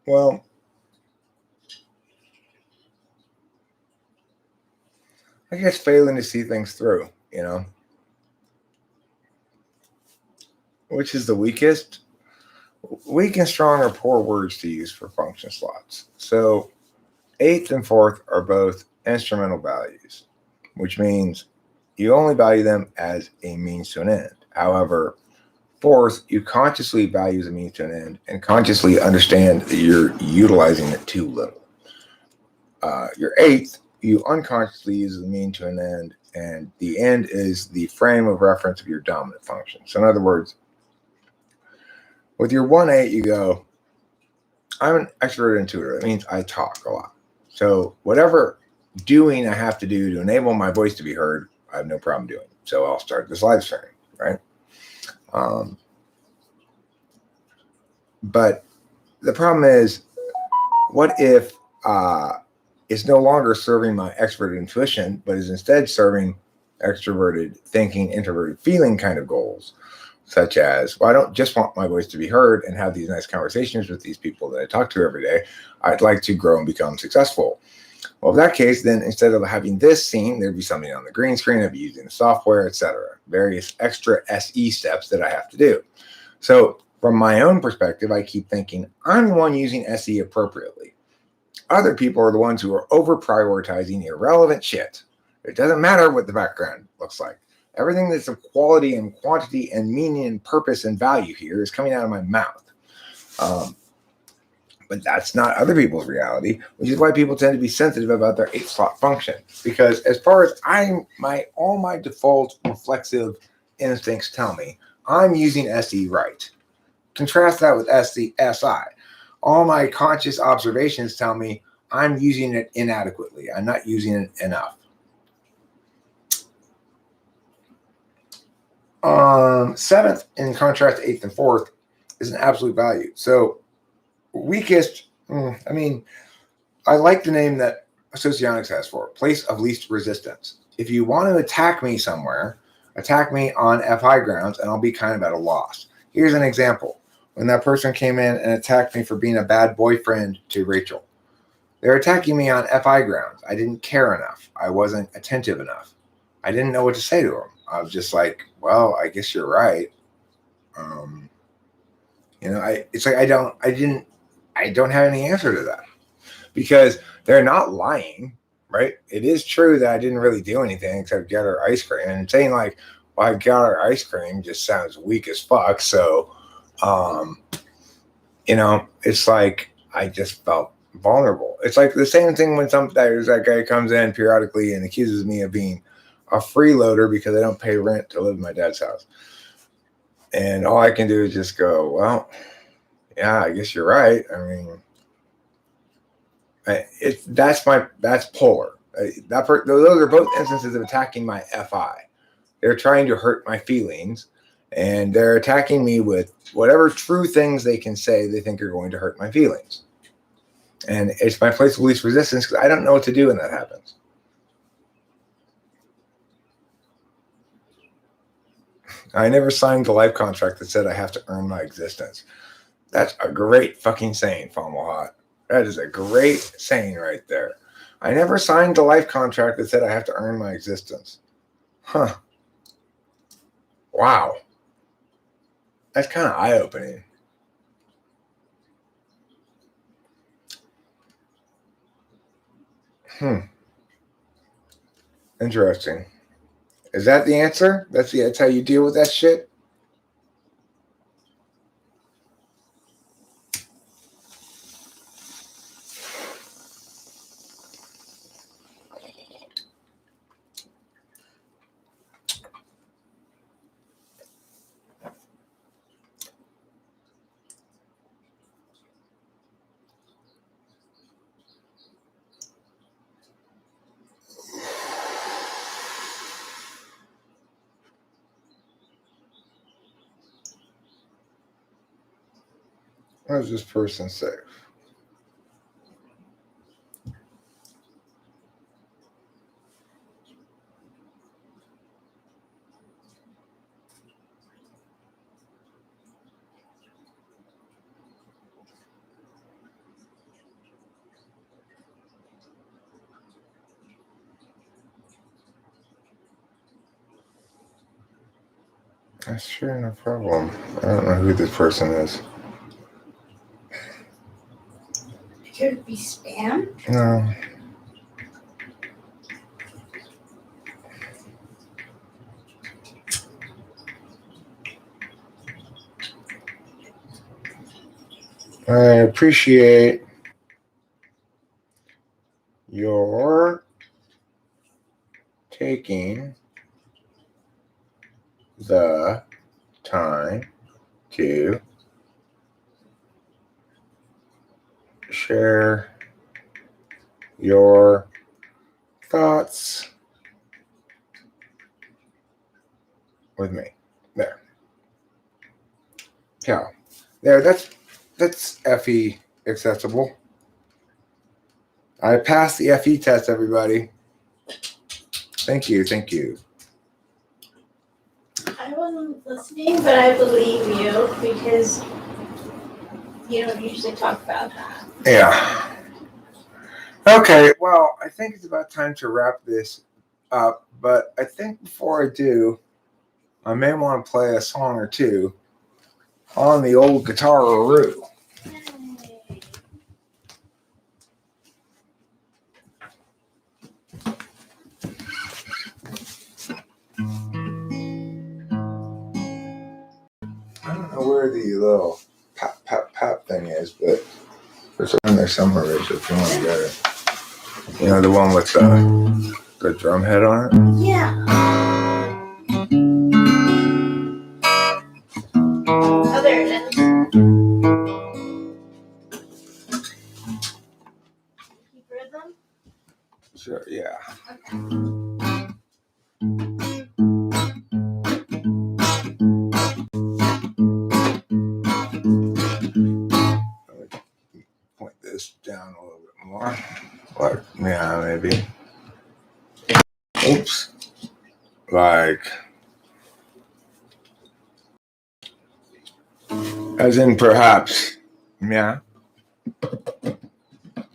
Well, I guess failing to see things through, you know? Which is the weakest? Weak and strong are poor words to use for function slots. So 8th and 4th are both instrumental values, which means you only value them as a means to an end. However, 4th, you consciously value as a means to an end and consciously understand that you're utilizing it too little. Your 8th, you unconsciously use as a means to an end, and the end is the frame of reference of your dominant function. So in other words, with your 1-8, you go, I'm an extrovert intuitor. That means I talk a lot. So whatever doing I have to do to enable my voice to be heard, I have no problem doing. So I'll start this live stream, right? But the problem is, what if it's no longer serving my extroverted intuition, but is instead serving extroverted thinking, introverted feeling kind of goals, such as, well, I don't just want my voice to be heard and have these nice conversations with these people that I talk to every day. I'd like to grow and become successful. Well, in that case, then instead of having this scene, there'd be something on the green screen. I'd be using the software, etc. Various extra SE steps that I have to do. So from my own perspective, I keep thinking I'm the one using SE appropriately. Other people are the ones who are over prioritizing irrelevant shit. It doesn't matter what the background looks like. Everything that's of quality and quantity and meaning and purpose and value here is coming out of my mouth. But that's not other people's reality, which is why people tend to be sensitive about their 8-slot function. Because as far as all my default reflexive instincts tell me, I'm using SE right. Contrast that with SI. All my conscious observations tell me I'm using it inadequately. I'm not using it enough. Seventh, in contrast to eighth and fourth, is an absolute value. So weakest, I like the name that socionics has for it, place of least resistance. If you want to attack me somewhere, attack me on FI grounds, and I'll be kind of at a loss. Here's an example. When that person came in and attacked me for being a bad boyfriend to Rachel, they're attacking me on FI grounds. I didn't care enough. I wasn't attentive enough. I didn't know what to say to them. I was just like, well, I guess you're right. It's like I don't have any answer to that, because they're not lying, right? It is true that I didn't really do anything except get her ice cream, and saying like, well, I got her ice cream just sounds weak as fuck. So, it's like I just felt vulnerable. It's like the same thing when there's that guy comes in periodically and accuses me of being a freeloader because I don't pay rent to live in my dad's house. And all I can do is just go, well, yeah, I guess you're right. I mean, that's polar. Those are both instances of attacking my FI. They're trying to hurt my feelings, and they're attacking me with whatever true things they can say they think are going to hurt my feelings. And it's my place of least resistance because I don't know what to do when that happens. I never signed the life contract that said I have to earn my existence. That's a great fucking saying, Fomalhot. That is a great saying right there. I never signed the life contract that said I have to earn my existence. Huh. Wow. That's kind of eye-opening. Interesting. Is that the answer? That's how you deal with that shit? What does this person say? That's sure, no problem. I don't know who this person is. Could it be spam? No. I appreciate your taking the time to share your thoughts with me. There. Yeah. There, that's FE accessible. I passed the FE test, everybody. Thank you. I wasn't listening, but I believe you because you don't usually talk about that. Yeah. Okay, well, I think it's about time to wrap this up, but I think before I do, I may want to play a song or two on the old guitar-a-roo. I don't know where the little pop thing is, but there's one there somewhere, Rachel, if you want to get it. You know, the one with the drum head on it? Yeah. Oh, there it is. Keep rhythm? Sure, yeah. Okay. Point this down a little bit more. What? Yeah, maybe. Oops. Like, as in perhaps, yeah.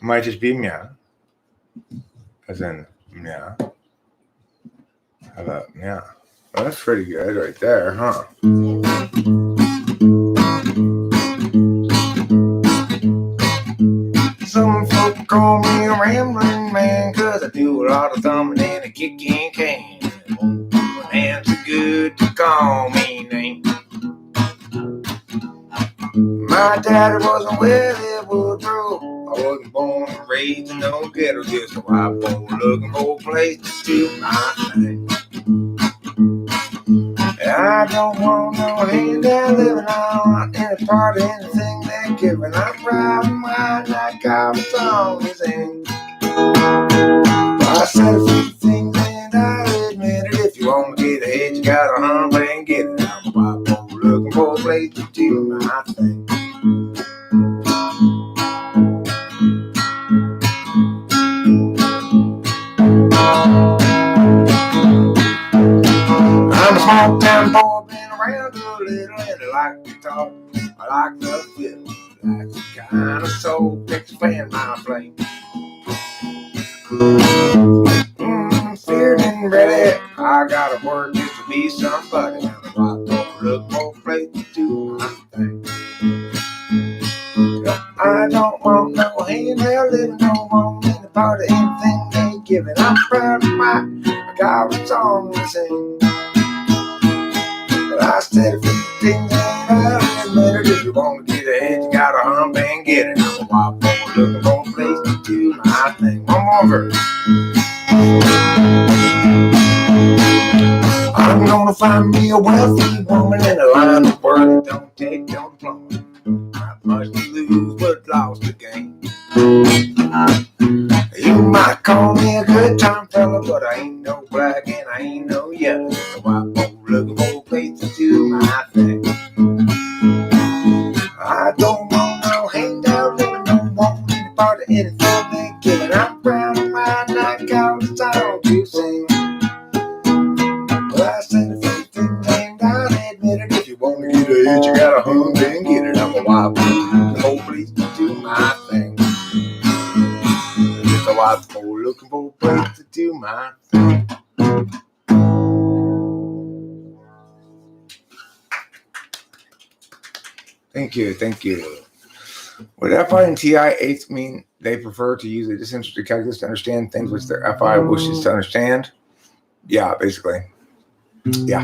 Might just be yeah. As in, yeah. How about, yeah. Well, that's pretty good right there, huh? Some folk call me a rambling man, 'cause I do a lot of thumbing and a kicking can. And it's good to call me name. My daddy was a Williewood bro. I wasn't born and raised in no ghetto, just a white boy looking for a place to do my thing. I don't want no handout living on any part of anything they're giving. I'm riding wide like I was on his end. I said a few things and I admit it. If you want to get ahead, you gotta humble and get it. I'm a white boy looking for a place to do my thing. I'm a small town boy, been around a little, and I like to talk. I like the feel, like the kind of soul that expand my flame. Feared and ready, I gotta work just to be somebody. I'm a white boy, look for a place to do my thing. I don't want no handout living, don't want any part of anything they giving. I'm proud of my God, it's on the same. But I said a few things and I admit it. If you want to get ahead, you gotta hump and get it. I'm a wild boy looking for a place to do my thing. One more verse. I'm gonna find me a wealthy woman in a line of work that don't take no diploma. Not much to lose, but lost the game. You might call me a good time fella, but I ain't no black and I ain't no yellow. So I'm looking for a place to do my thing. I don't want no handout living, don't want any part of anything they're giving. I'm proud of mine, like I was taught to sing. Well, I said a few things and I admit it. If you want to get ahead, you gotta hunt and get it. I'm a wild boy looking for a place to do my thing. Just a wild boy looking for a place to do my thing. Thank you. Would FI and TI 8s mean they prefer to use a disinterested calculus to understand things which their FI wishes to understand? Yeah, basically. Yeah.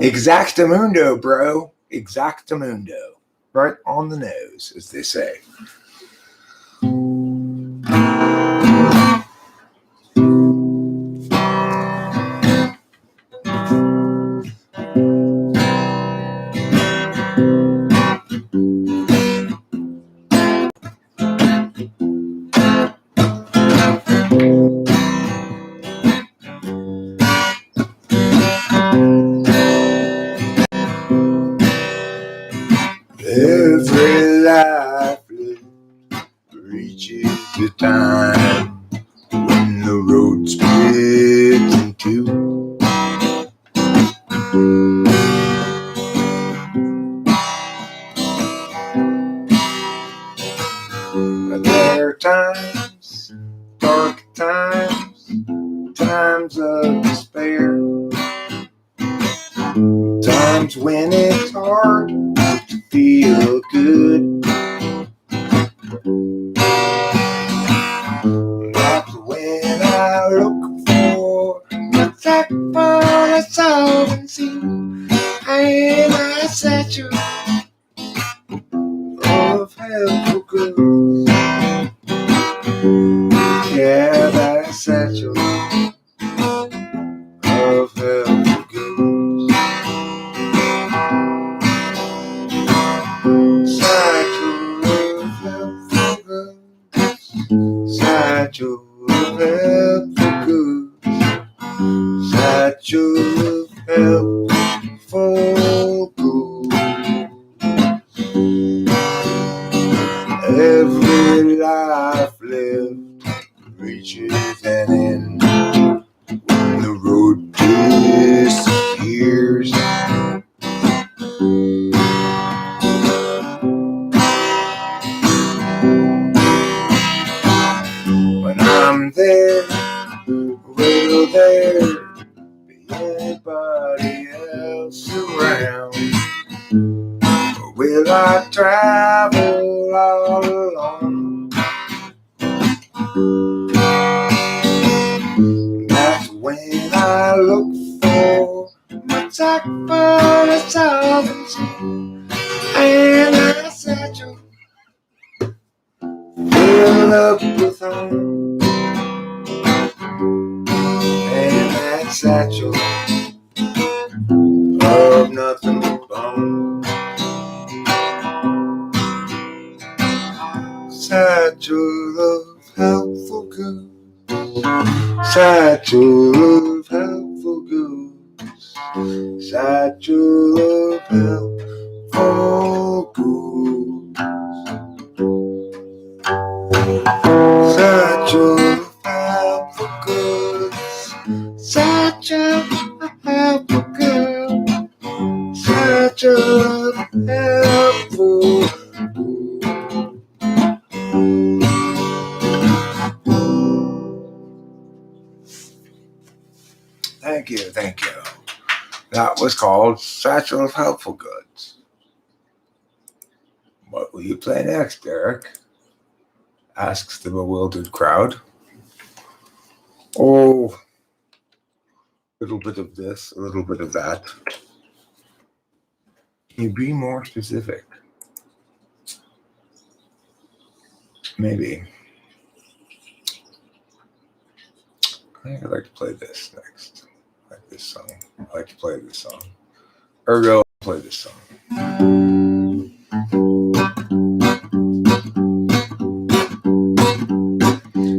Exactamundo, bro. Exactamundo. Right on the nose, as they say. of despair. Times when it's hard to feel good. That's when I look for the backbone of solvency. And I satchel of helpful goods. Yeah, that satchel of helpful goods. Satchel of helpful goods. Satchel of helpful goods. Satchel of helpful goods. Every life lived reaches an end. The road disappears. When I'm there, will there be anybody else around? Or will I travel all alone? That's when I look for my backbone of solvency. And I satchel fill up with home. And that satchel of nothing but bone. Satchel of helpful goods. Satchel of helpful goods. Satchel of helpful goods. Satchel of helpful goods. Satchel of helpful goods. Satchel of helpful goods. Thank you, thank you. That was called Satchel of Helpful Goods. What will you play next, Derek? Asks the bewildered crowd. Oh, a little bit of this, a little bit of that. Can you be more specific? Maybe. I think I'd like to play this next. I like this song. I like to play this song. Ergo, I'll play this song.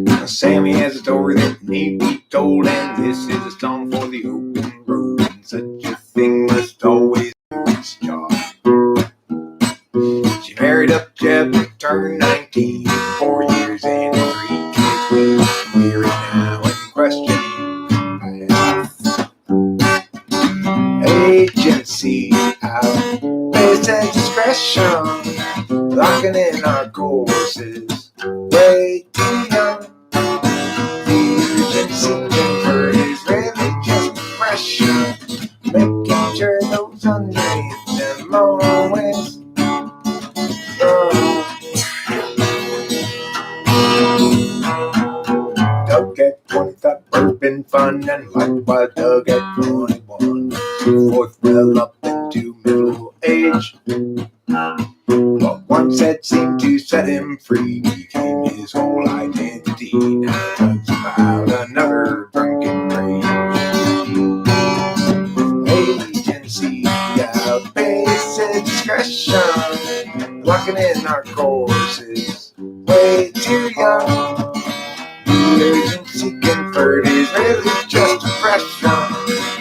Now, Sammy has a story that need to be told, and this is a song for the open road. And such a thing must always do its job. She married up Jeb and turned 19, 4 years and 3 kids. We're now in question. Agency, outpace and discretion, locking in our courses, way too young. The urgency temper is really just pressure, making sure those underneath them always Doug at 20 thought bourbon fun, and likewise Doug at 21. Fourth well up into middle age. What once had seemed to set him free became his whole identity. Now Doug's about another drunken rage. Agency, outpace and discretion, locking in our courses, way too young. The urgency conferred is really just a pressure.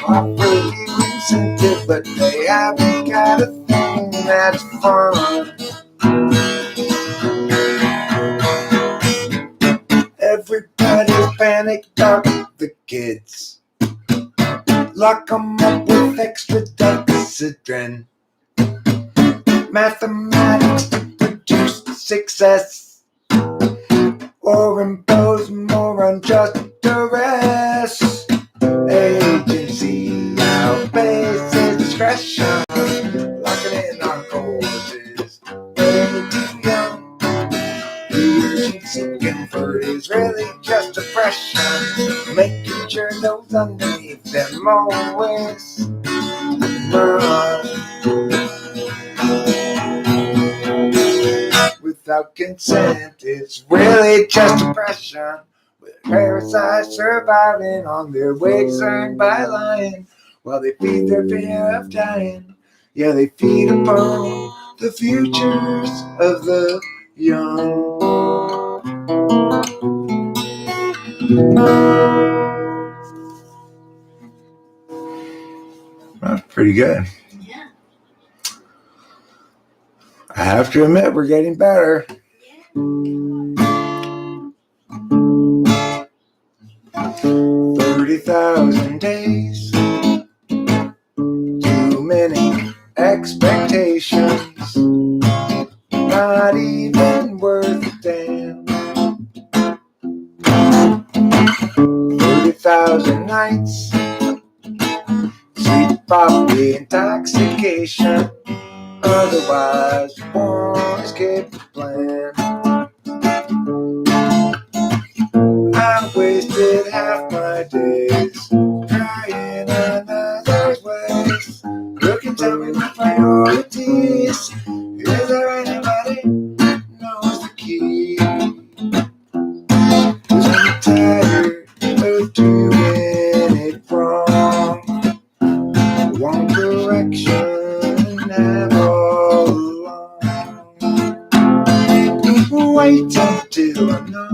Offer you incentive, but they haven't got a thing that's fun. Everybody's panicked up the kids. Lock 'em up with extra dexedrine. Mathematics to produce success, or impose more unjust duress. depression, locking in our courses. Way too young. Eugene seeking for is really just depression, making sure those underneath them always run. Without consent, it's really just depression. With parasites surviving on their wigs earned by lying, while they feed their fear of dying. Yeah, they feed upon the futures of the young. That's pretty good. Yeah. I have to admit, we're getting better. Yeah. 30,000 days. Too many expectations. Not even worth a damn. 30,000 nights. Sweet poppy intoxication. Otherwise, you won't escape the plan. I wasted half my days trying another's ways. Look and tell me my priorities. Is there anybody knows the key? 'Cause I'm tired of doing it wrong. One direction have all along. Wait until I know.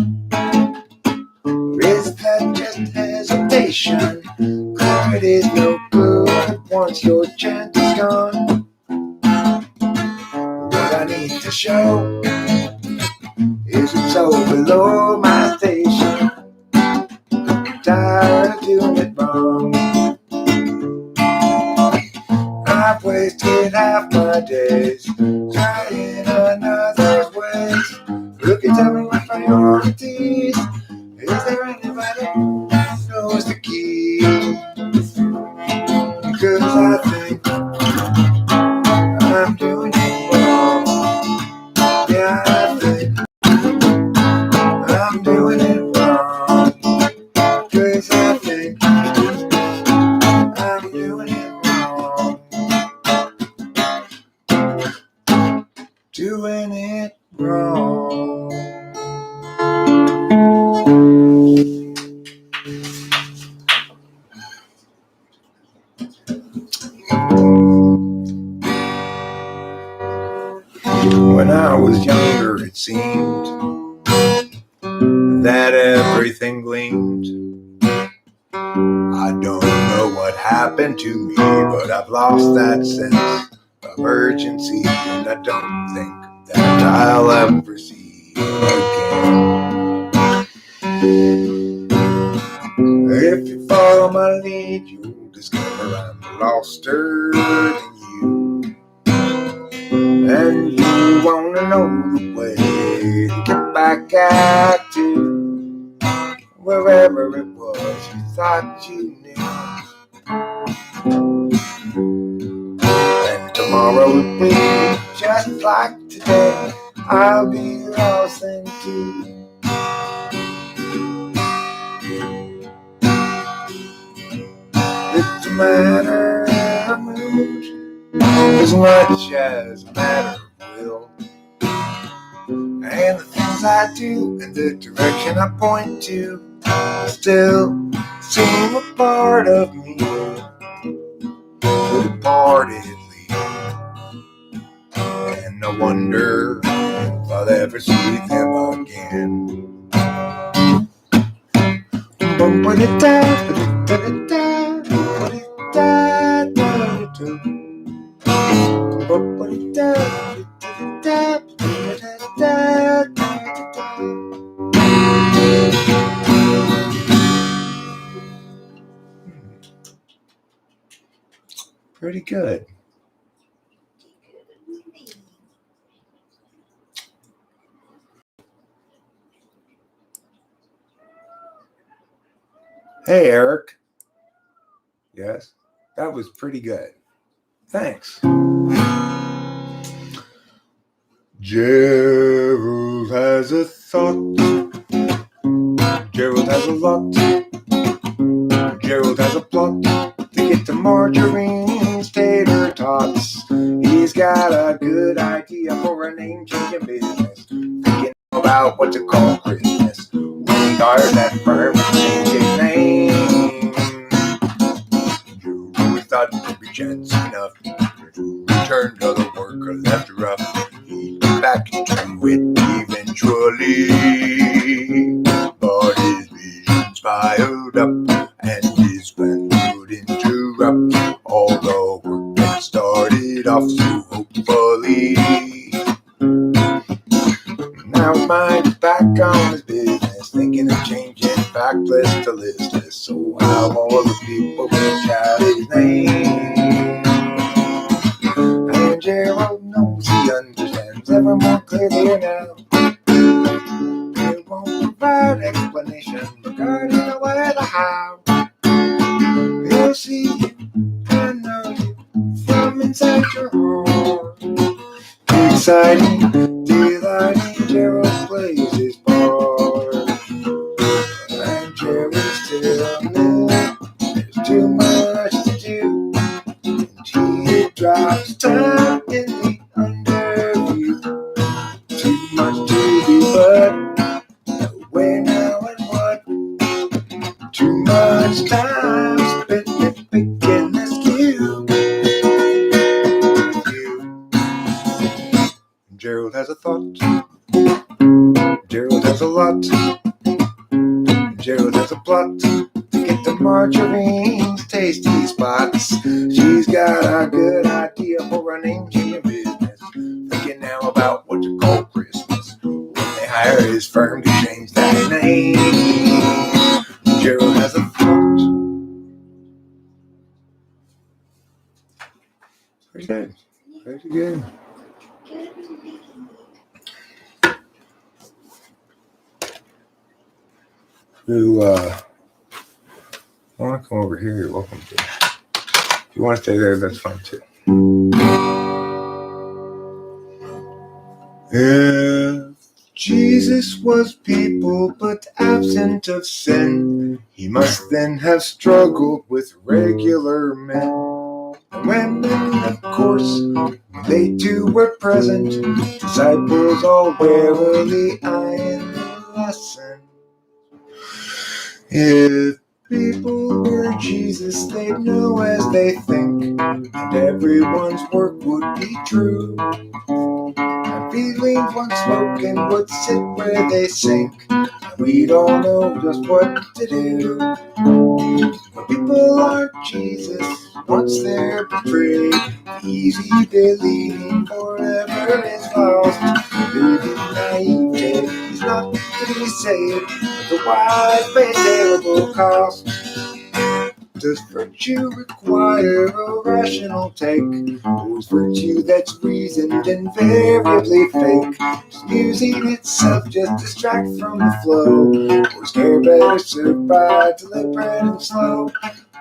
Or is that just hesitation? Clarity's no good once your chance is gone. What I need to show is it's so below my station. I'm tired of doing it wrong. I've wasted half my days trying another's ways. Look and tell me my priorities. Is there anybody who knows the key? Because I think I'm doing it wrong. Yeah, I think I'm doing it wrong. Because I think I'm doing it wrong. Doing it wrong. When I was younger, it seemed that everything gleamed. I don't know what happened to me, but I've lost that sense of urgency, and I don't think that I'll ever see again. If you follow my lead, you'll discover I'm loster than you. And you wanna know the way to get back at you, wherever it was you thought you knew. And tomorrow will be just like today. I'll be lost then too. It's a matter of mood as much as a matter of will. And the things I do and the direction I point to still seem a part of me, but departedly. And I wonder if I'll ever see them again. Pretty good. Hey, Eric. Yes, that was pretty good. Thanks. Gerald has a thought. Gerald has a lot. Gerald has a plot to get to Marjorie's tater tots. He's got a good idea for a name-changing business. Thinking about what to call Christmas. When he hired that firm to change his name. Gerald thought it'd be chance enough to return to the work or left rough. He'd get back into it eventually. But his visions piled up and his plan would interrupt all the work that started off so hopefully. Now his mind is back on his business, thinking of changing backlist to listless. So how all the people will shout his name. And Gerald knows he understands ever more clearly now. They won't provide explanation regarding the where, the how. They'll see you and know you from inside your heart. Exciting, delighting, Gerald plays his part. And Gerald still new. There's too much to do. And he drops time in the underview. Too much to do, but where now and what? Too much time spent picking this cue. Gerald has a thought. Gerald has a lot. Gerald has a plot to get to Marjorie's tasty spots. She's got a good idea for a name-changing business. Thinking now about what to call Christmas. When they hire his firm to change that name. Gerald has a thought. Pretty good. Pretty good. Who want to come over here, you're welcome to. If you want to stay there, that's fine too. If Jesus was people but absent of sin, he must then have struggled with regular men. And women, of course, they too were present. Disciples all warily eyeing the lesson. If people were Jesus, they'd know as they think, and everyone's work would be true. And feelings once spoken would sit where they sink, and we'd all know just what to do. But people aren't Jesus once they're betrayed. Easy believing forever is lost. Living naivete is not to be saved, but the wise pay terrible cost. Does virtue require a rational take? Or is virtue that's reasoned invariably fake? Does musing itself just distract from the flow? Or is care better served by deliberate and slow?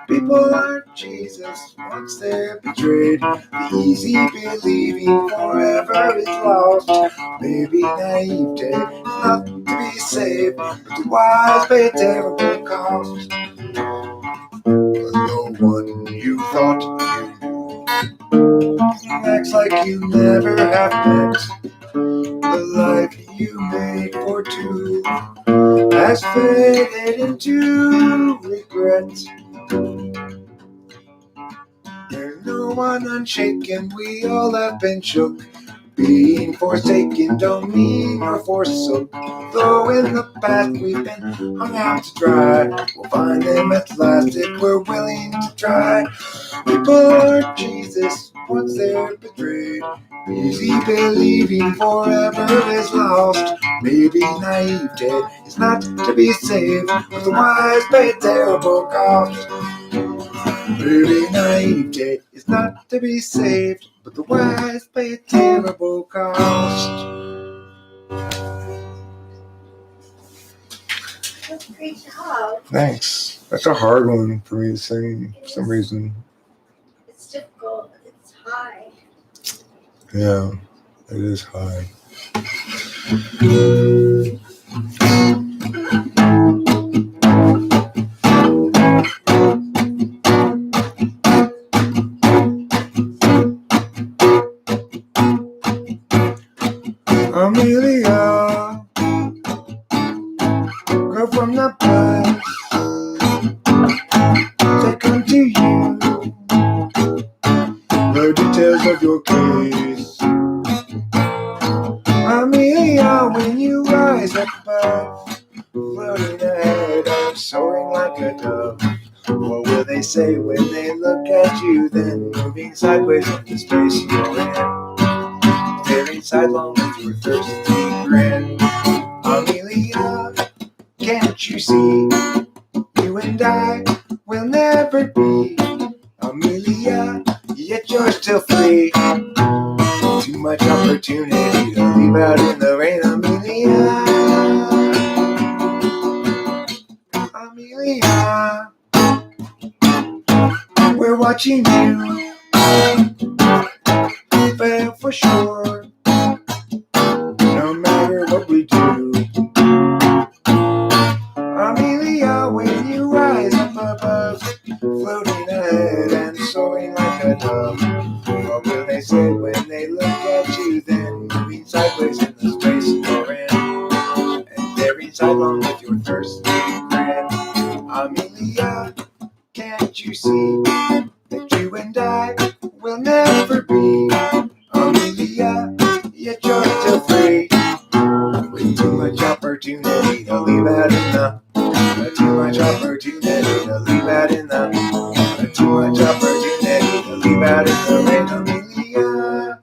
People aren't Jesus once they're betrayed. The easy believing forever is lost. Maybe naivete is not to be saved, but the wise pay a terrible cost. No one you thought you knew acts like you never have met. The life you made for two has faded into regret. There's no one unshaken, we all have been shook. Being forsaken don't mean we're forsook. Though in the past we've been hung out to dry, we'll find them at last if we're willing to try. People aren't Jesus once they're betrayed. Easy believing forever is lost. Maybe naivete is not to be saved, but the wise pay a terrible cost. Maybe naivete is not to be saved, but the wise pay a terrible cost. That's a great job. Thanks. That's a hard one for me to sing for some reason. It's difficult. It's Yeah, it is high. Amelia, girl from the past, they come to you, the details of your case. Amelia, when you rise above, floating ahead, I'm soaring like a dove. What will they say when they look at you, then moving sideways into space you're in? Staring sidelong with your thirsty grin. Amelia, can't you see? You and I will never be. Amelia, yet you're still free. Too much opportunity to leave out in the rain. Amelia, Amelia, we're watching you fail for sure. No matter what we do, Amelia, when you rise up above, floating ahead and soaring like a dove. What will they say when they look at you, then moving sideways in the space you're in, and staring sidelong with your thirsty grin? Amelia, can't you see that you and I will never be? Amelia, yet you're still free. With too much opportunity to leave out in the, too much opportunity to leave out in the, too much opportunity to leave out in the rain. Amelia.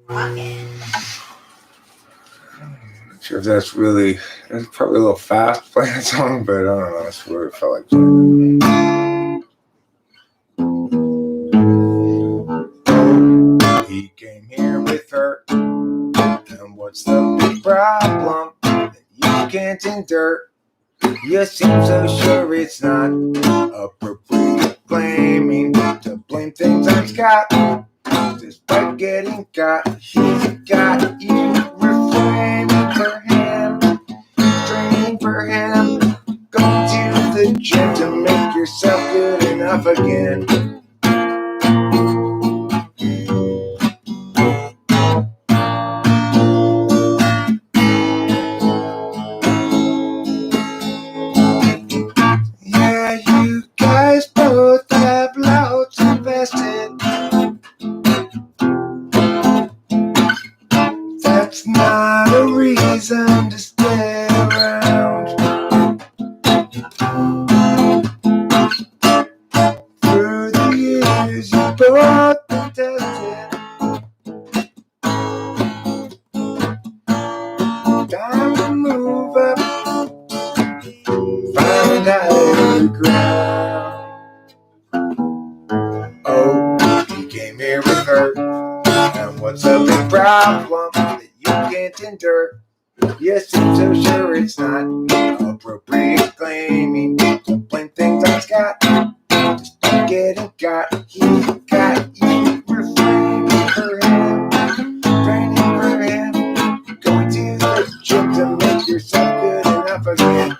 Rockin'. Not sure if that's probably a little fast playing that song, but I don't know. That's what it felt like playing. He came here with her, and what's the big problem that you can't endure? You seem so sure it's not appropriate blaming to blame things on Scott. Despite getting got, he's got you refraining for him, training for him, going to the gym to make yourself good enough again. Yeah, you guys both have loads invested. That's not a reason to stay around. Through the years, you both been tested. Time to move up, find higher ground. Oh, he came here with her, and what's the big problem that you can't endure? You seem so sure it's not appropriate claiming to blame things on Scott. Despite getting got, he's got you refraining for him, training for him, going to the gym to make yourself good enough again.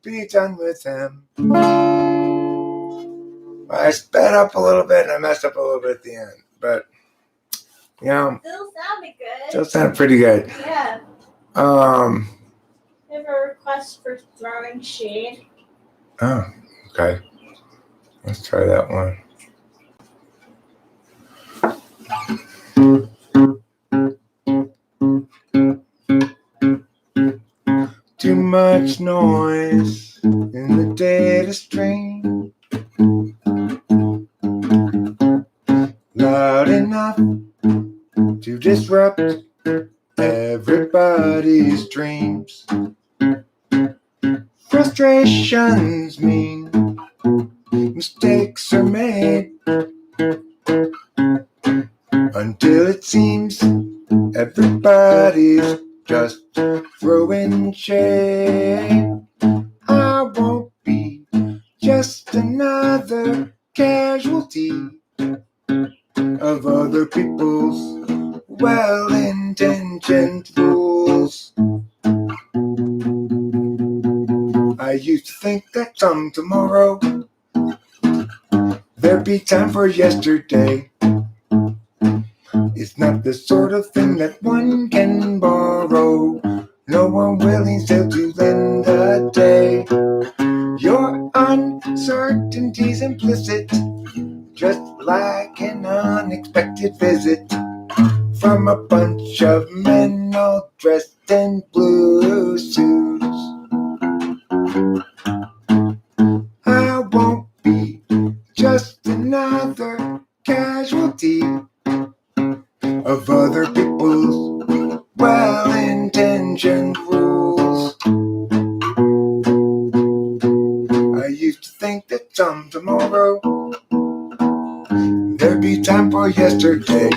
Be done with him. I sped up a little bit and I messed up a little bit at the end, but you know, Still sounded good. still sounded pretty good. Yeah. You have a request for throwing shade? Oh, okay. Let's try that one. Too much noise in the data stream. Loud enough to disrupt everybody's dreams. Frustrations mean mistakes are made until it seems everybody's just throwing shade. I won't be just another casualty of other people's well-intentioned rules. I used to think that some tomorrow there'd be time for yesterday. It's not the sort of thing that one can borrow. No one willing still to lend a day. Your uncertainty's implicit, just like an unexpected visit from a bunch of men all dressed in blue suits. I won't be just another casualty of other people's well-intentioned rules. I used to think that some tomorrow there'd be time for yesterday.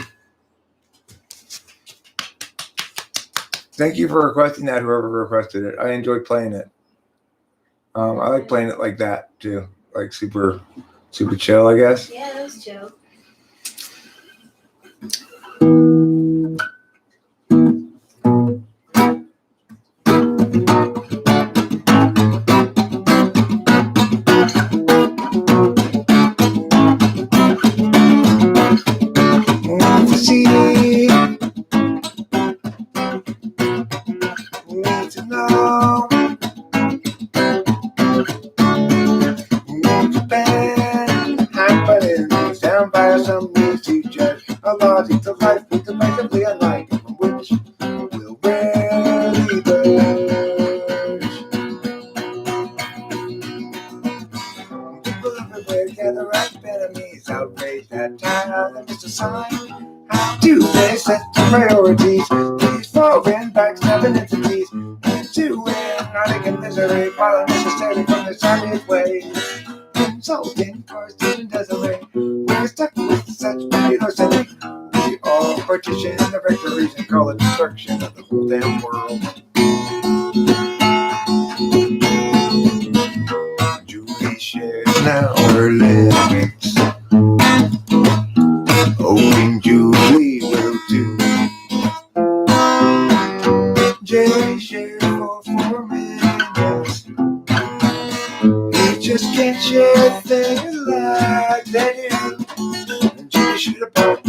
Thank you for requesting that, whoever requested it. I enjoyed playing it. I like playing it like that too, like super chill, I guess. Yeah, that was chill. Need to know. Happening down by some news to judge a logic to life with decisively unlike from which will rarely budge. People everywhere gather up enemies, outraged at how they miss a sign. How do they set the priorities? These foreign backstabbing entities into hypnotic and misery, follow necessarily from their savage ways. Insulting person and desolate. We're stuck with such velocity. We all partition the victories and call it destruction of the whole damn world. Julie shares now her limits. Owning Julie will do. Jay shares for 4 minutes. He just can't share things like they do. And Julie should have bought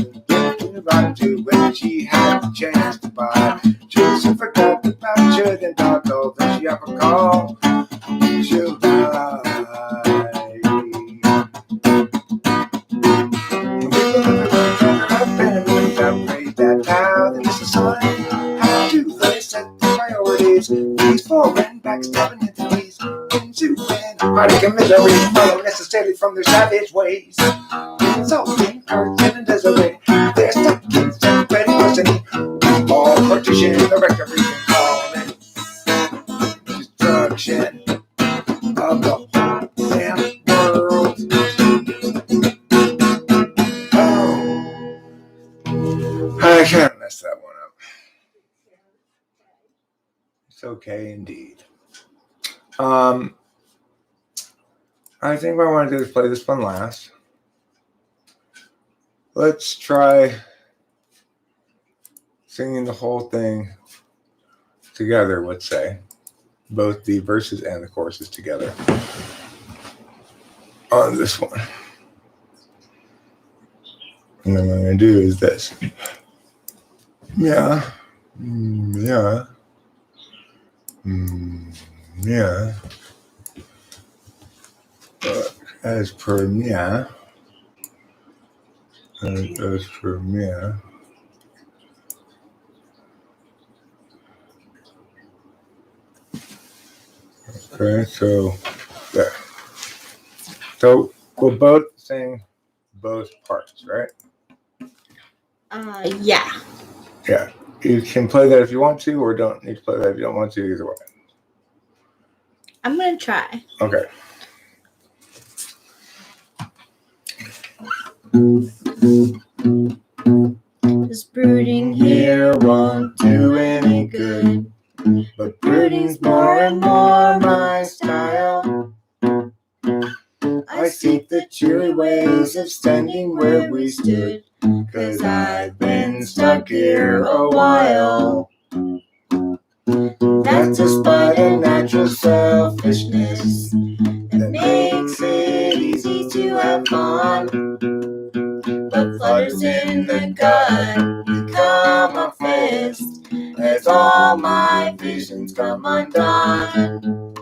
to when she had the chance to buy. She also forgot about shouldn't talk, although she ever call. She'll die. That how they miss a sign. How do they set the priorities? These foreign backstabbing entities into hypnotic and misery, follow necessarily from their savage ways. Insulting person and desolate. They're stuck in such velocity. We all partition the rectory and call it destruction of the whole damn world. I kind of messed that one up. It's okay indeed. I think what I want to do is play this one last. Let's try singing the whole thing together, let's say. Both the verses and the choruses together on this one. And then what I'm going to do is this. Yeah. Yeah. Yeah. As per yeah. As per yeah. Okay, so there. So we'll both sing both parts, right? Yeah. Yeah. You can play that if you want to, or don't need to play that if you don't want to, either way. I'm gonna try. Okay. Just brooding here won't do any good. But brooding's more and more my style. I seek the cheery ways of standing where we stood, 'cause I've been stuck here a while. That's despite a natural selfishness that makes it easy to have fun. But flutters in the gut become a fist as all my visions come undone.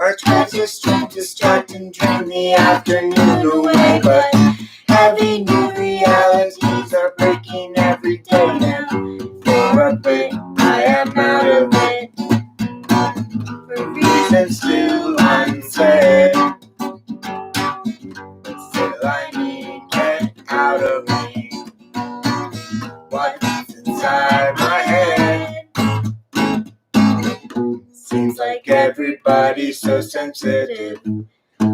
I try to distract and dream the afternoon away, but heavy new realities are breaking every day now. For a bit, I am out of it, for reasons still unsaid. But still I need to get out of me what's inside my head. Seems like everybody's so sensitive,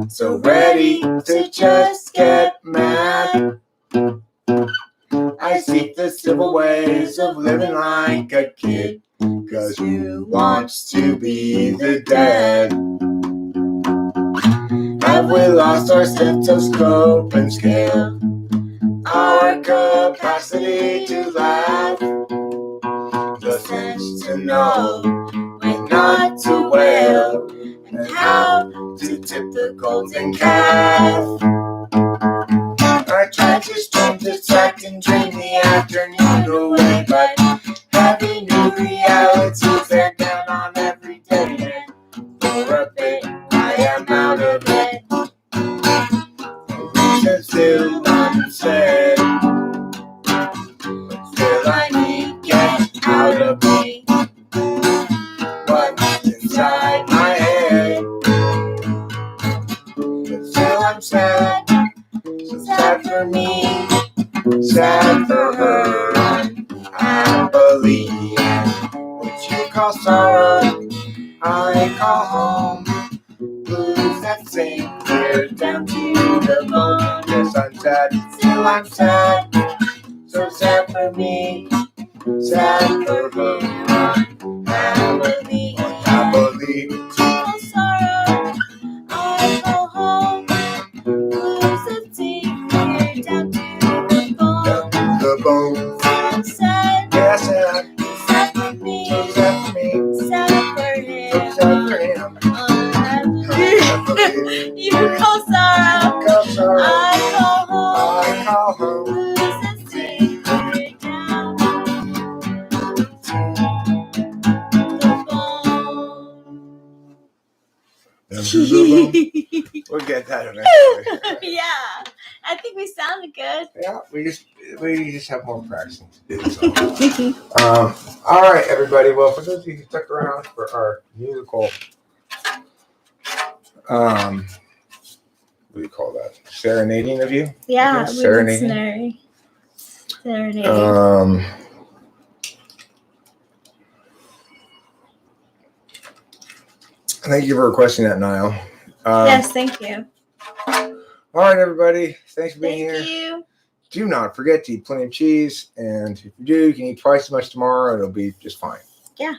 so ready to just get mad. I seek the civil ways of living like a kid, 'cause who wants to be the dead? Have we lost our sense of scope and scale? Our capacity to laugh? The sense to know when not to wail, and how to tip the golden calf. I try to stream, distract, and dream the afternoon away, but heavy new realities are down on every day, and for a bit I am out of it. Reasons still unsaid, but still I need to get out of me what's inside my head. But still I'm sad, so sad for me, sad for her, unhappily. What you call sorrow, I call home. Blues that sing clear down to the bone. Yes, I'm sad, still I'm sad, so sad for me, sad for her, unhappily. Unhappily. Oh, sorrow, I go home. Blues that sing clear down to the bone. Down to the bone. So sad, Yeah, sad, sad for me, so sad for me, sad for him. so sad for him. Unhappily. You call sorrow, Call sorrow, I call home. I call home. Blues that sing clear down the bone. Down to the bone. We'll get that eventually. Yeah, I think we sounded good. Yeah, we just have more practicing to do. So. All right, everybody. Well, for those of you who stuck around for our musical, what do you call that? Serenading of you? Yeah, Yes, we serenading. Serenading. Thank you for requesting that, Niall. Yes, thank you. All right, everybody. Thanks for being Thank here. you. Do not forget to eat plenty of cheese, and if you do, you can eat twice as much tomorrow. It'll be just fine. Yeah.